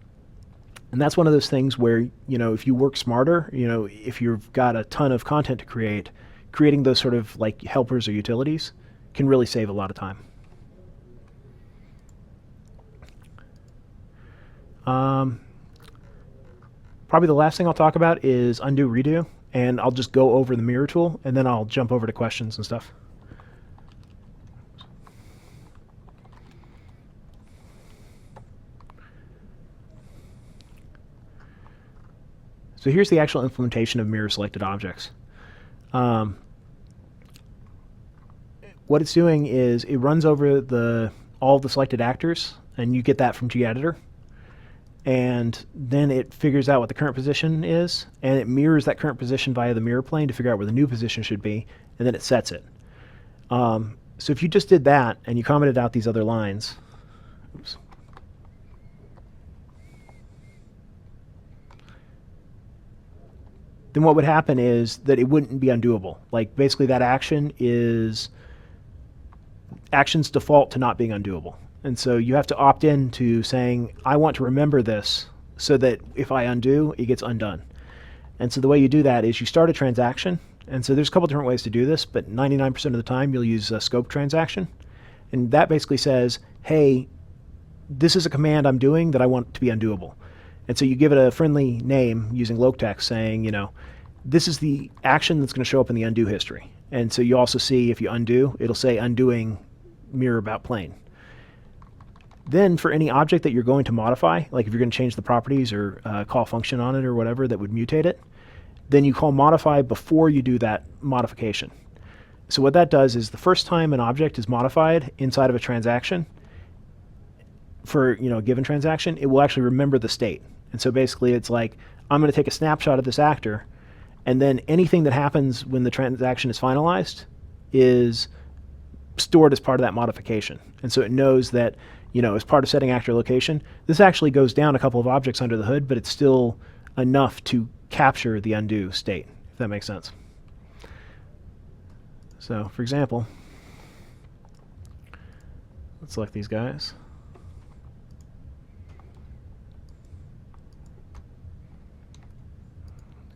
that's one of those things where, if you work smarter, if you've got a ton of content to create, creating those sort of like helpers or utilities can really save a lot of time. Probably the last thing I'll talk about is undo redo, and I'll just go over the mirror tool, and then I'll jump over to questions and stuff. So here's the actual implementation of mirror selected objects. What it's doing is it runs over all the selected actors, and you get that from gedit. And then it figures out what the current position is, and it mirrors that current position via the mirror plane to figure out where the new position should be, and then it sets it. So if you just did that and you commented out these other lines, oops, then what would happen is that it wouldn't be undoable. Like basically that action's default to not being undoable. And so you have to opt in to saying, I want to remember this so that if I undo, it gets undone. And so the way you do that is you start a transaction. And so there's a couple different ways to do this, but 99% of the time you'll use a scope transaction. And that basically says, hey, this is a command I'm doing that I want to be undoable. And so you give it a friendly name using loc-text saying, this is the action that's going to show up in the undo history. And so you also see if you undo, it'll say undoing mirror about plane. Then for any object that you're going to modify, like if you're going to change the properties or call a function on it or whatever that would mutate it, then you call modify before you do that modification. So what that does is the first time an object is modified inside of a transaction for a given transaction, it will actually remember the state. And so basically it's like, I'm going to take a snapshot of this actor, and then anything that happens when the transaction is finalized is stored as part of that modification. And so it knows that as part of setting actor location, this actually goes down a couple of objects under the hood, but it's still enough to capture the undo state, if that makes sense. So for example, let's select these guys.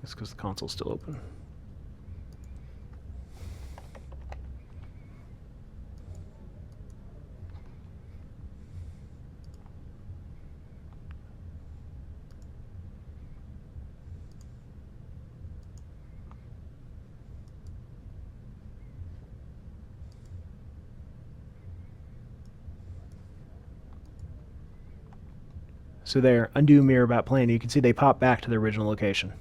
It's because the console's still open. So there, undo mirror about plane. You can see they pop back to their original location.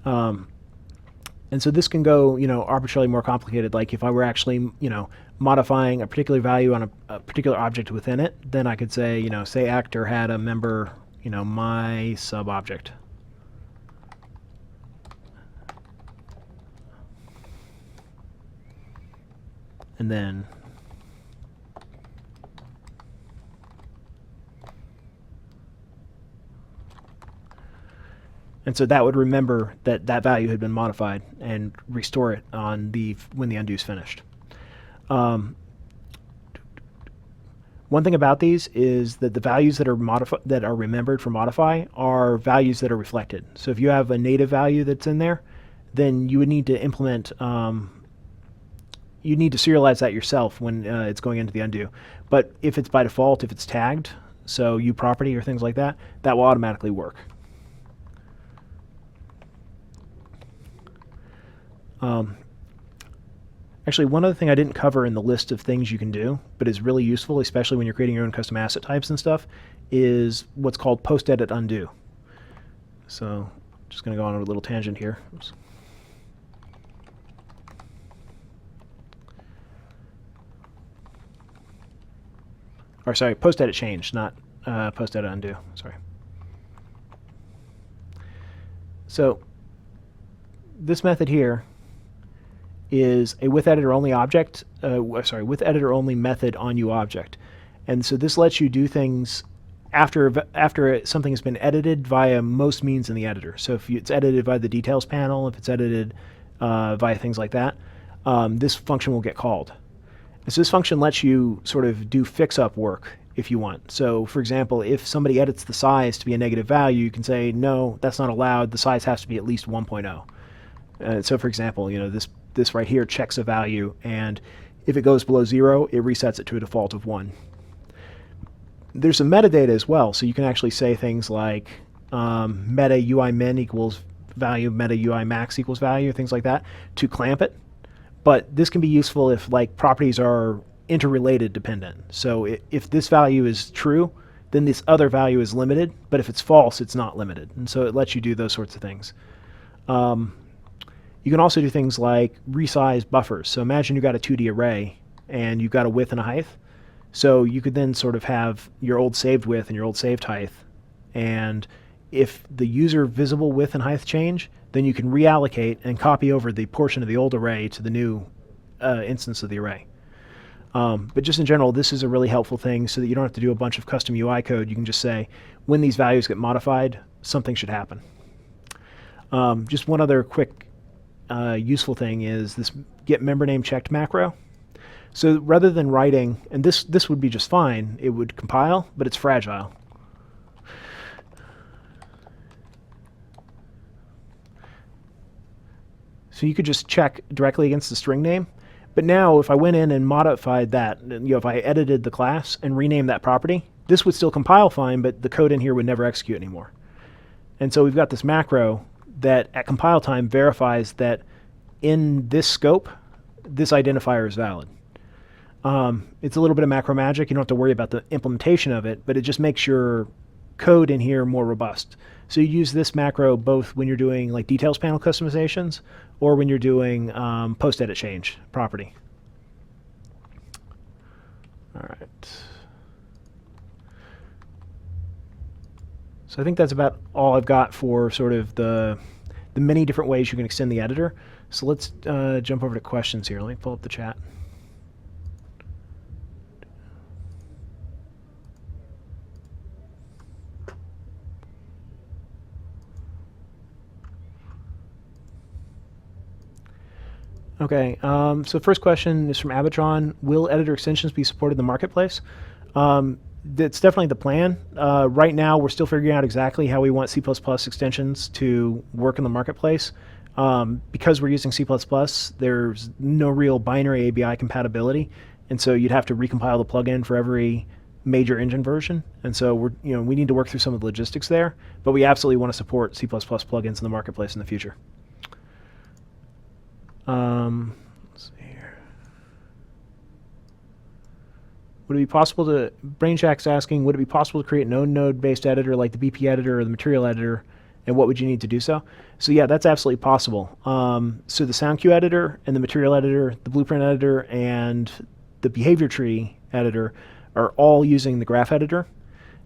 And so this can go, arbitrarily more complicated. Like if I were actually, modifying a particular value on a particular object within it, then I could say, say actor had a member, my sub object. And then and so that would remember that that value had been modified and restore it on when the undo is finished. One thing about these is that the values that are remembered for modify are values that are reflected. So if you have a native value that's in there, then you would need to implement you need to serialize that yourself when it's going into the undo. But if it's by default, if it's tagged, so uProperty or things like that, that will automatically work. Actually, one other thing I didn't cover in the list of things you can do, but is really useful, especially when you're creating your own custom asset types and stuff, is what's called post-edit undo. So just going to go on a little tangent here. Oops. Or sorry, post-edit change, not post-edit undo. Sorry. So this method here is a with editor only object, with editor only method on uObject. And so this lets you do things after something has been edited via most means in the editor. So if it's edited by the details panel, if it's edited via things like that, this function will get called. And so this function lets you sort of do fix-up work if you want. So for example, if somebody edits the size to be a negative value, you can say, no, that's not allowed. The size has to be at least 1.0. So for example, this right here checks a value, and if it goes below 0, it resets it to a default of 1. There's some metadata as well, so you can actually say things like meta UI min equals value, meta UI max equals value, things like that, to clamp it. But this can be useful if properties are interrelated dependent. So if this value is true, then this other value is limited, but if it's false, it's not limited. And so it lets you do those sorts of things. You can also do things like resize buffers. So imagine you've got a 2D array and you've got a width and a height. So you could then sort of have your old saved width and your old saved height. And if the user visible width and height change, then you can reallocate and copy over the portion of the old array to the new instance of the array. But just in general, this is a really helpful thing so that you don't have to do a bunch of custom UI code. You can just say, when these values get modified, something should happen. Just one other quick useful thing is this get member name checked macro. So rather than writing, and this would be just fine, it would compile, but it's fragile. So you could just check directly against the string name. But now if I went in and modified that, if I edited the class and renamed that property, this would still compile fine, but the code in here would never execute anymore. And so we've got this macro that at compile time verifies that in this scope, this identifier is valid. It's a little bit of macro magic. You don't have to worry about the implementation of it, but it just makes your code in here more robust. So you use this macro both when you're doing like details panel customizations or when you're doing post-edit change property. All right. So I think that's about all I've got for sort of the many different ways you can extend the editor. So let's jump over to questions here. Let me pull up the chat. Okay, so first question is from Abatron. Will editor extensions be supported in the marketplace? That's definitely the plan. Right now, we're still figuring out exactly how we want C++ extensions to work in the marketplace. Because we're using C++, there's no real binary ABI compatibility, and so you'd have to recompile the plugin for every major engine version. And so we need to work through some of the logistics there, but we absolutely want to support C++ plugins in the marketplace in the future. Let's see here. Would it be possible to, Brainshack's asking, would it be possible to create an own node-based editor like the BP editor or the material editor, and what would you need to do so? So yeah, that's absolutely possible. So the SoundQ editor and the material editor, the blueprint editor, and the behavior tree editor are all using the graph editor.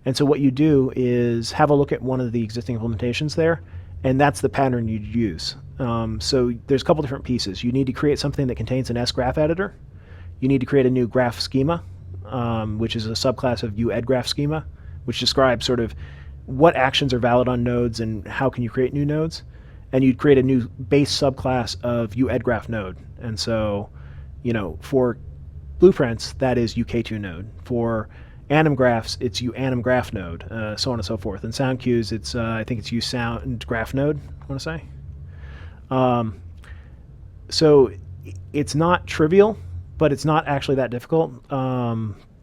And so what you do is have a look at one of the existing implementations there, and that's the pattern you'd use. So there's a couple different pieces. You need to create something that contains an sgraph editor. You need to create a new graph schema, which is a subclass of uEdgraph schema, which describes sort of what actions are valid on nodes and how can you create new nodes. And you'd create a new base subclass of uEdgraph node. And so, for blueprints, that is UK2 node. For anim graphs, it's uAnimGraph node, so on and so forth. And sound cues, it's I think it's uSoundGraph node, I want to say. So it's not trivial, but it's not actually that difficult.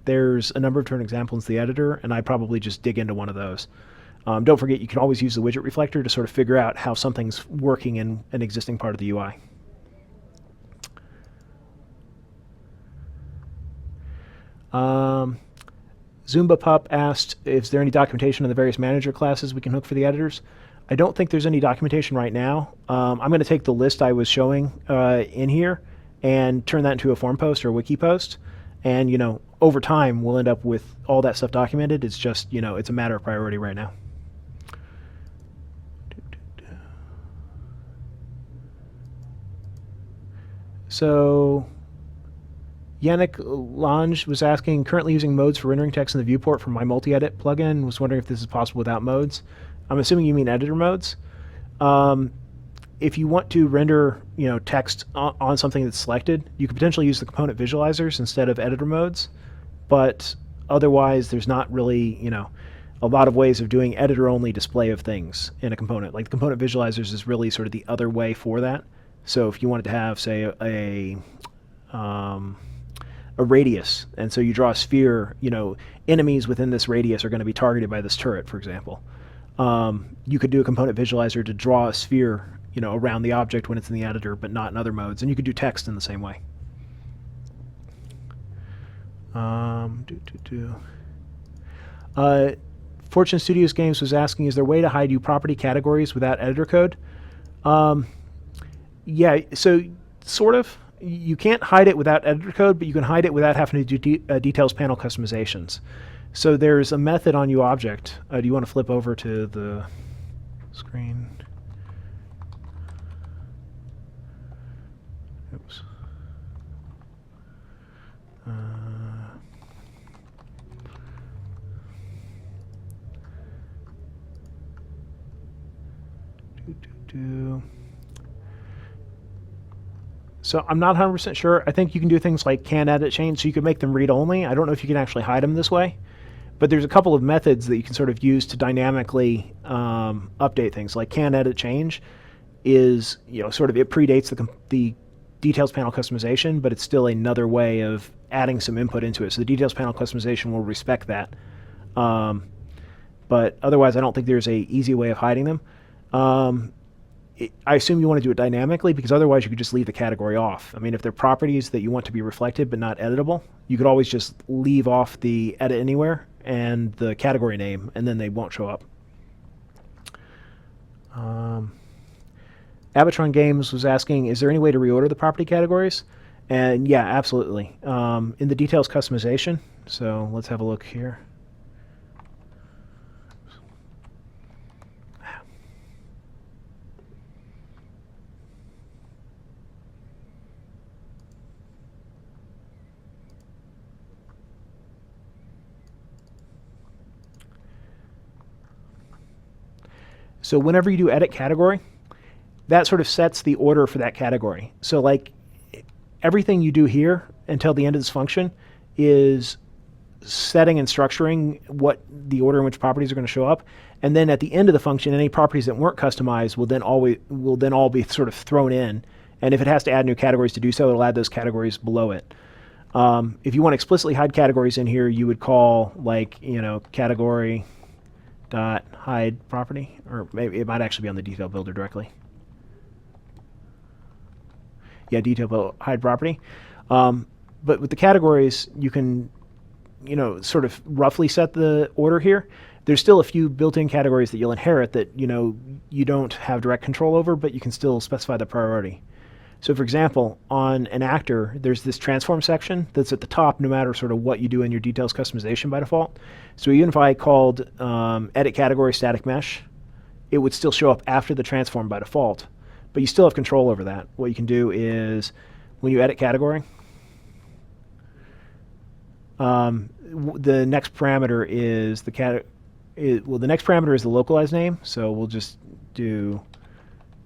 There's a number of different examples in the editor, and I probably just dig into one of those. Don't forget, you can always use the widget reflector to sort of figure out how something's working in an existing part of the UI. Zumba Pup asked, is there any documentation on the various manager classes we can hook for the editors? I don't think there's any documentation right now. I'm going to take the list I was showing in here and turn that into a forum post or a wiki post. And, over time, we'll end up with all that stuff documented. It's just, it's a matter of priority right now. So Yannick Lange was asking, currently using modes for rendering text in the viewport from my multi-edit plugin. Was wondering if this is possible without modes. I'm assuming you mean editor modes. If you want to render, text on something that's selected, you could potentially use the component visualizers instead of editor modes. But otherwise, there's not really, a lot of ways of doing editor-only display of things in a component. Like the component visualizers is really sort of the other way for that. So if you wanted to have, say, a radius, and so you draw a sphere, enemies within this radius are going to be targeted by this turret, for example. You could do a component visualizer to draw a sphere, around the object when it's in the editor, but not in other modes. And you could do text in the same way. Uh, Fortune Studios Games was asking, is there a way to hide property categories without editor code? Yeah, so sort of. You can't hide it without editor code, but you can hide it without having to do details panel customizations. So there's a method on UObject. Do you want to flip over to the screen? Oops. So I'm not 100% sure. I think you can do things like can edit change, so you can make them read only. I don't know if you can actually hide them this way, but there's a couple of methods that you can sort of use to dynamically update things. Like can edit change is, sort of, it predates the details panel customization, but it's still another way of adding some input into it. So the details panel customization will respect that. But otherwise, I don't think there's a easy way of hiding them. I assume you want to do it dynamically, because otherwise you could just leave the category off. I mean, if they're properties that you want to be reflected but not editable, you could always just leave off the edit anywhere and the category name, and then they won't show up. Abatron Games was asking, is there any way to reorder the property categories? And yeah, absolutely. In the details customization, so let's have a look here. So whenever you do edit category, that sort of sets the order for that category. So like everything you do here until the end of this function is setting and structuring what the order in which properties are going to show up. And then at the end of the function, any properties that weren't customized will then all be sort of thrown in. And if it has to add new categories to do so, it'll add those categories below it. If you want to explicitly hide categories in here, you would call like, category dot hide property, or maybe it might actually be on the detail builder directly. Yeah, detail hide property. But with the categories, you can, sort of roughly set the order here. There's still a few built-in categories that you'll inherit that, you don't have direct control over, but you can still specify the priority. So for example, on an actor, there's this transform section that's at the top no matter sort of what you do in your details customization by default. So even if I called edit category static mesh, it would still show up after the transform by default, but you still have control over that. What you can do is when you edit category, the next parameter is the next parameter is the localized name. So we'll just do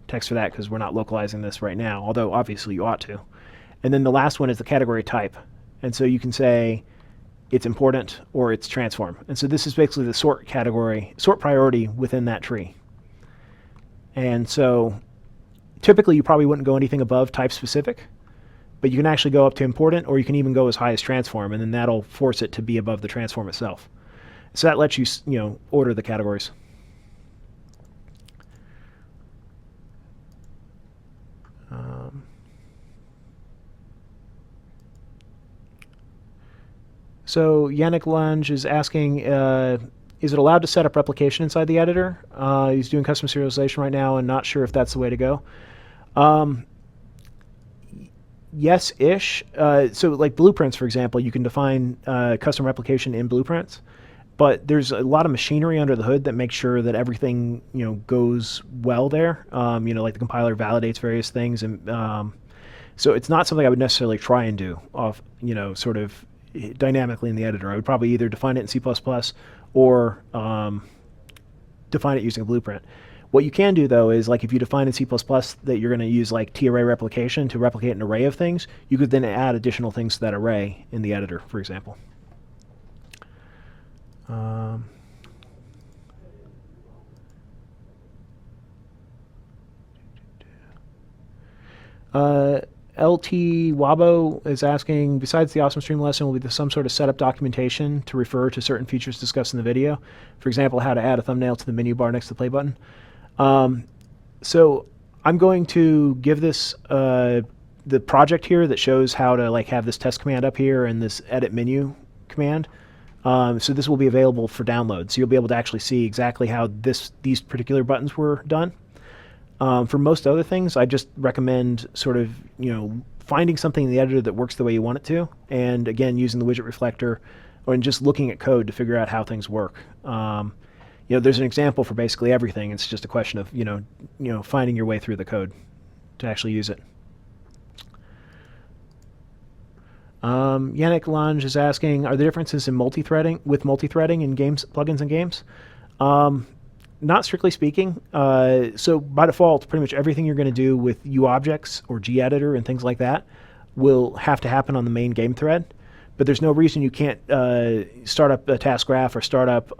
text for that because we're not localizing this right now, although obviously you ought to. And then the last one is the category type. And so you can say it's important or it's transform. And so this is basically the sort category, sort priority within that tree. And so typically you probably wouldn't go anything above type specific, but you can actually go up to important, or you can even go as high as transform, and then that'll force it to be above the transform itself. So that lets you, order the categories. So Yannick Lange is asking, is it allowed to set up replication inside the editor? He's doing custom serialization right now and not sure if that's the way to go. Yes-ish. So like blueprints, for example, you can define custom replication in blueprints, but there's a lot of machinery under the hood that makes sure that everything goes well there. Like the compiler validates various things, and so it's not something I would necessarily try and do off, sort of dynamically in the editor. I would probably either define it in C++ or define it using a blueprint. What you can do, though, is like if you define in C++ that you're going to use like T-array replication to replicate an array of things, you could then add additional things to that array in the editor, for example. LT Wabo is asking, besides the Awesome Stream lesson, will be some sort of setup documentation to refer to certain features discussed in the video? For example, how to add a thumbnail to the menu bar next to the play button. So I'm going to give this the project here that shows how to like have this test command up here and this edit menu command. So this will be available for download. So you'll be able to actually see exactly how these particular buttons were done. For most other things, I just recommend sort of, finding something in the editor that works the way you want it to, and again, using the widget reflector, or just looking at code to figure out how things work. There's an example for basically everything. It's just a question of, finding your way through the code to actually use it. Yannick Lange is asking, are there differences in multi-threading in games, plugins and games? Not strictly speaking. So by default, pretty much everything you're going to do with UObjects or gedit and things like that will have to happen on the main game thread. But there's no reason you can't start up a task graph or start up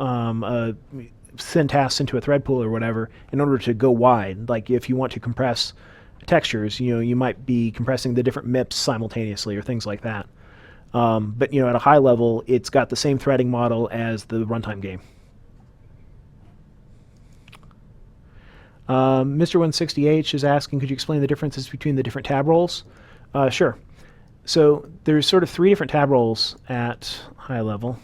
send tasks into a thread pool or whatever in order to go wide. Like if you want to compress textures, you might be compressing the different MIPS simultaneously or things like that. But at a high level, it's got the same threading model as the runtime game. Mr. 160H is asking, could you explain the differences between the different tab roles? Sure. So there's sort of 3 different tab roles at high level.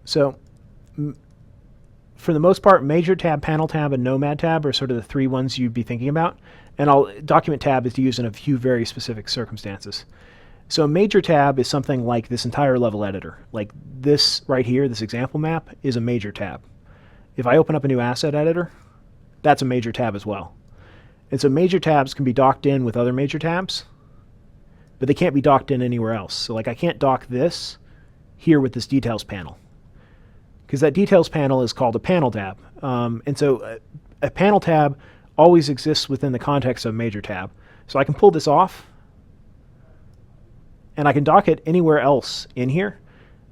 So for the most part, major tab, panel tab, and nomad tab are sort of the 3 ones you'd be thinking about. And document tab is used in a few very specific circumstances. So a major tab is something like this entire level editor. Like this right here, this example map, is a major tab. If I open up a new asset editor, that's a major tab as well. And so major tabs can be docked in with other major tabs, but they can't be docked in anywhere else. So like I can't dock this here with this details panel, because that details panel is called a panel tab. And so a panel tab always exists within the context of a major tab. So I can pull this off, and I can dock it anywhere else in here.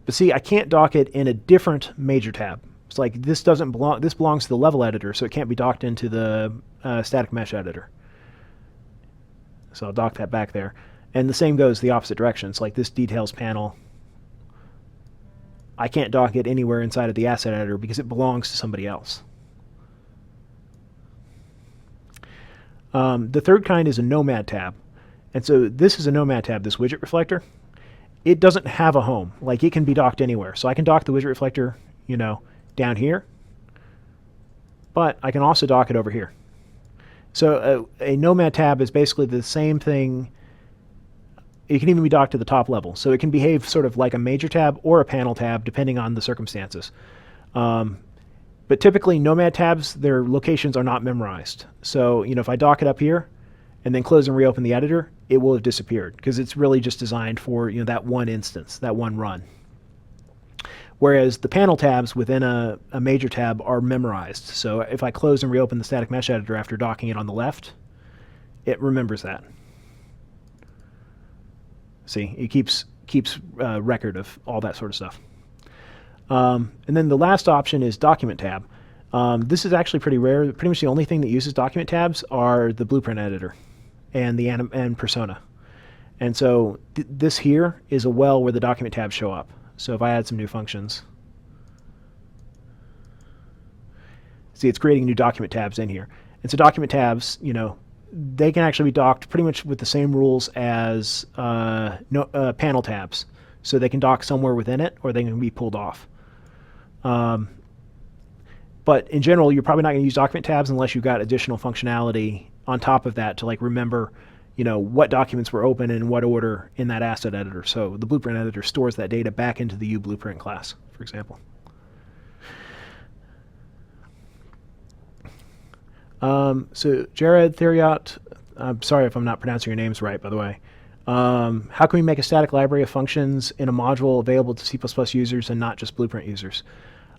But see, I can't dock it in a different major tab. It's like this doesn't belong. This belongs to the level editor, so it can't be docked into the static mesh editor. So I'll dock that back there. And the same goes the opposite direction. It's like this details panel, I can't dock it anywhere inside of the asset editor because it belongs to somebody else. The third kind is a nomad tab. And so this is a nomad tab, this widget reflector. It doesn't have a home. Like it can be docked anywhere. So I can dock the widget reflector, down here, but I can also dock it over here. So a nomad tab is basically the same thing. It can even be docked to the top level. So it can behave sort of like a major tab or a panel tab, depending on the circumstances. But typically, nomad tabs, their locations are not memorized. So if I dock it up here and then close and reopen the editor, it will have disappeared because it's really just designed for that one instance, that one run. Whereas the panel tabs within a major tab are memorized. So if I close and reopen the static mesh editor after docking it on the left, it remembers that. See, it keeps record of all that sort of stuff. And then the last option is document tab. This is actually pretty rare. Pretty much the only thing that uses document tabs are the blueprint editor and the and persona. And so this here is a well where the document tabs show up. So if I add some new functions, see, it's creating new document tabs in here. And so document tabs, they can actually be docked pretty much with the same rules as panel tabs. So they can dock somewhere within it, or they can be pulled off. But in general, you're probably not going to use document tabs unless you've got additional functionality on top of that to remember what documents were open and in what order in that asset editor. So the blueprint editor stores that data back into the uBlueprint class, for example. So Jared Theriot, I'm sorry if I'm not pronouncing your names right, by the way. How can we make a static library of functions in a module available to C++ users and not just Blueprint users?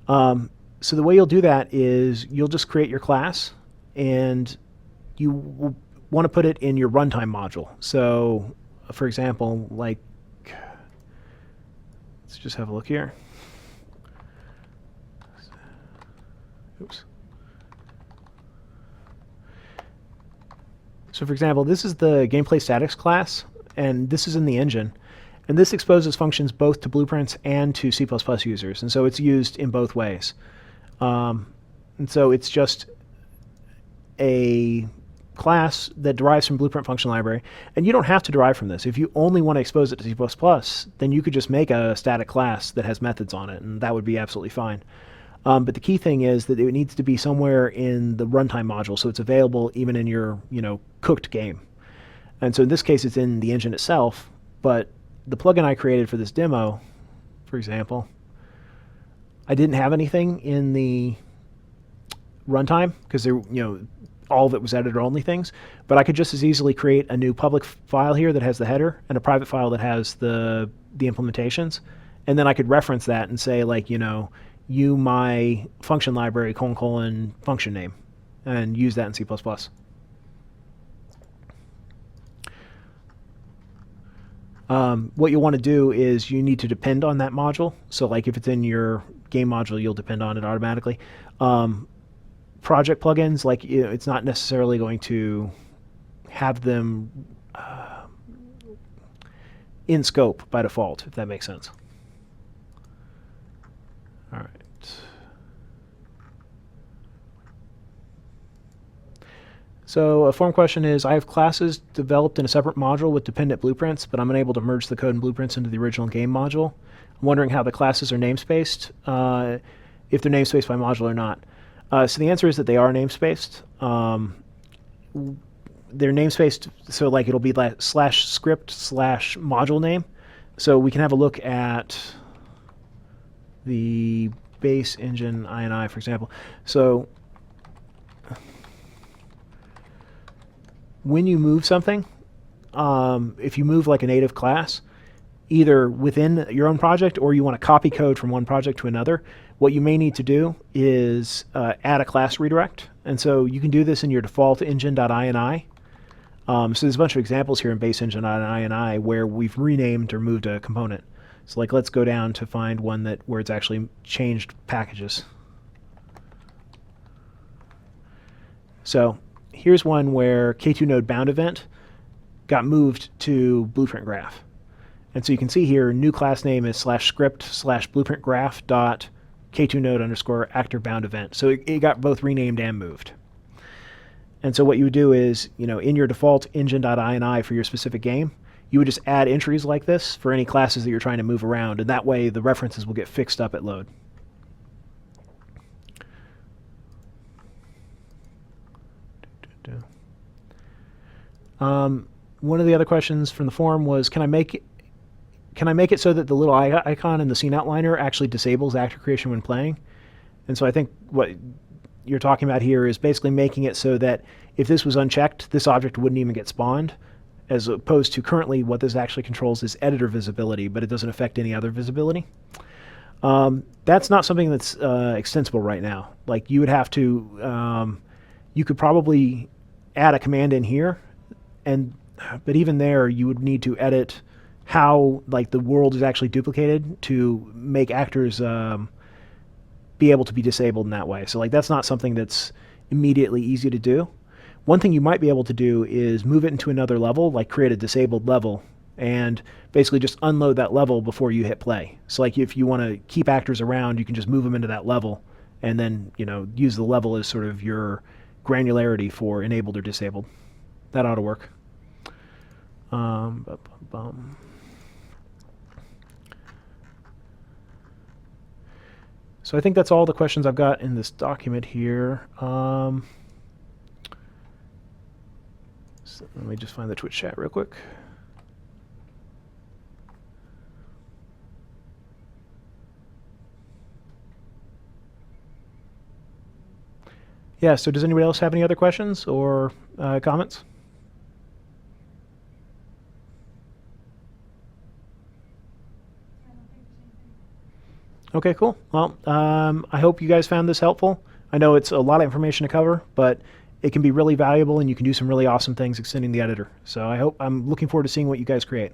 So the way you'll do that is you'll just create your class, and you will want to put it in your runtime module. So, for example, let's just have a look here. Oops. So, for example, this is the gameplay statics class, and this is in the engine. And this exposes functions both to blueprints and to C++ users. And so it's used in both ways. And so it's just a class that derives from Blueprint function library, and you don't have to derive from this. If you only want to expose it to C++, then you could just make a static class that has methods on it, and that would be absolutely fine. But the key thing is that it needs to be somewhere in the runtime module, so it's available even in your cooked game. And so in this case, it's in the engine itself. But the plugin I created for this demo, for example, I didn't have anything in the runtime because there, all of it was editor-only things. But I could just as easily create a new public file here that has the header and a private file that has the implementations, and then I could reference that and say, like, you my function library : function name, and use that in C++. What you want to do is you need to depend on that module. So like if it's in your game module, you'll depend on it automatically. Project plugins, like it's not necessarily going to have them in scope by default, if that makes sense. All right. So a form question is, I have classes developed in a separate module with dependent blueprints, but I'm unable to merge the code and blueprints into the original game module. I'm wondering how the classes are namespaced, if they're namespaced by module or not. So the answer is that they are namespaced. They're namespaced, so like it'll be like /script/module name. So we can have a look at the base engine INI, for example. So when you move something, if you move like a native class, either within your own project or you want to copy code from one project to another, what you may need to do is add a class redirect. And so you can do this in your default engine.ini. So there's a bunch of examples here in base engine.ini where we've renamed or moved a component. So like let's go down to find one where it's actually changed packages. So here's one where K2 node bound event got moved to blueprint graph. And so you can see here, new class name is /script/blueprint graph dot K2 node _ actor bound event. So it got both renamed and moved. And so what you would do is, in your default engine.ini for your specific game, you would just add entries like this for any classes that you're trying to move around, and that way the references will get fixed up at load. One of the other questions from the forum was, can I make it so that the little icon in the scene outliner actually disables actor creation when playing? And so I think what you're talking about here is basically making it so that if this was unchecked, this object wouldn't even get spawned, as opposed to currently what this actually controls is editor visibility, but it doesn't affect any other visibility. That's not something that's extensible right now. Like you would have to, you could probably add a command in here, but even there you would need to edit how like the world is actually duplicated to make actors be able to be disabled in that way. So like that's not something that's immediately easy to do. One thing you might be able to do is move it into another level, like create a disabled level, and basically just unload that level before you hit play. So like if you want to keep actors around, you can just move them into that level and then use the level as sort of your granularity for enabled or disabled. That ought to work. So I think that's all the questions I've got in this document here. So let me just find the Twitch chat real quick. Yeah, so does anybody else have any other questions or comments? Okay, cool. Well, I hope you guys found this helpful. I know it's a lot of information to cover, but it can be really valuable and you can do some really awesome things extending the editor. So I'm looking forward to seeing what you guys create.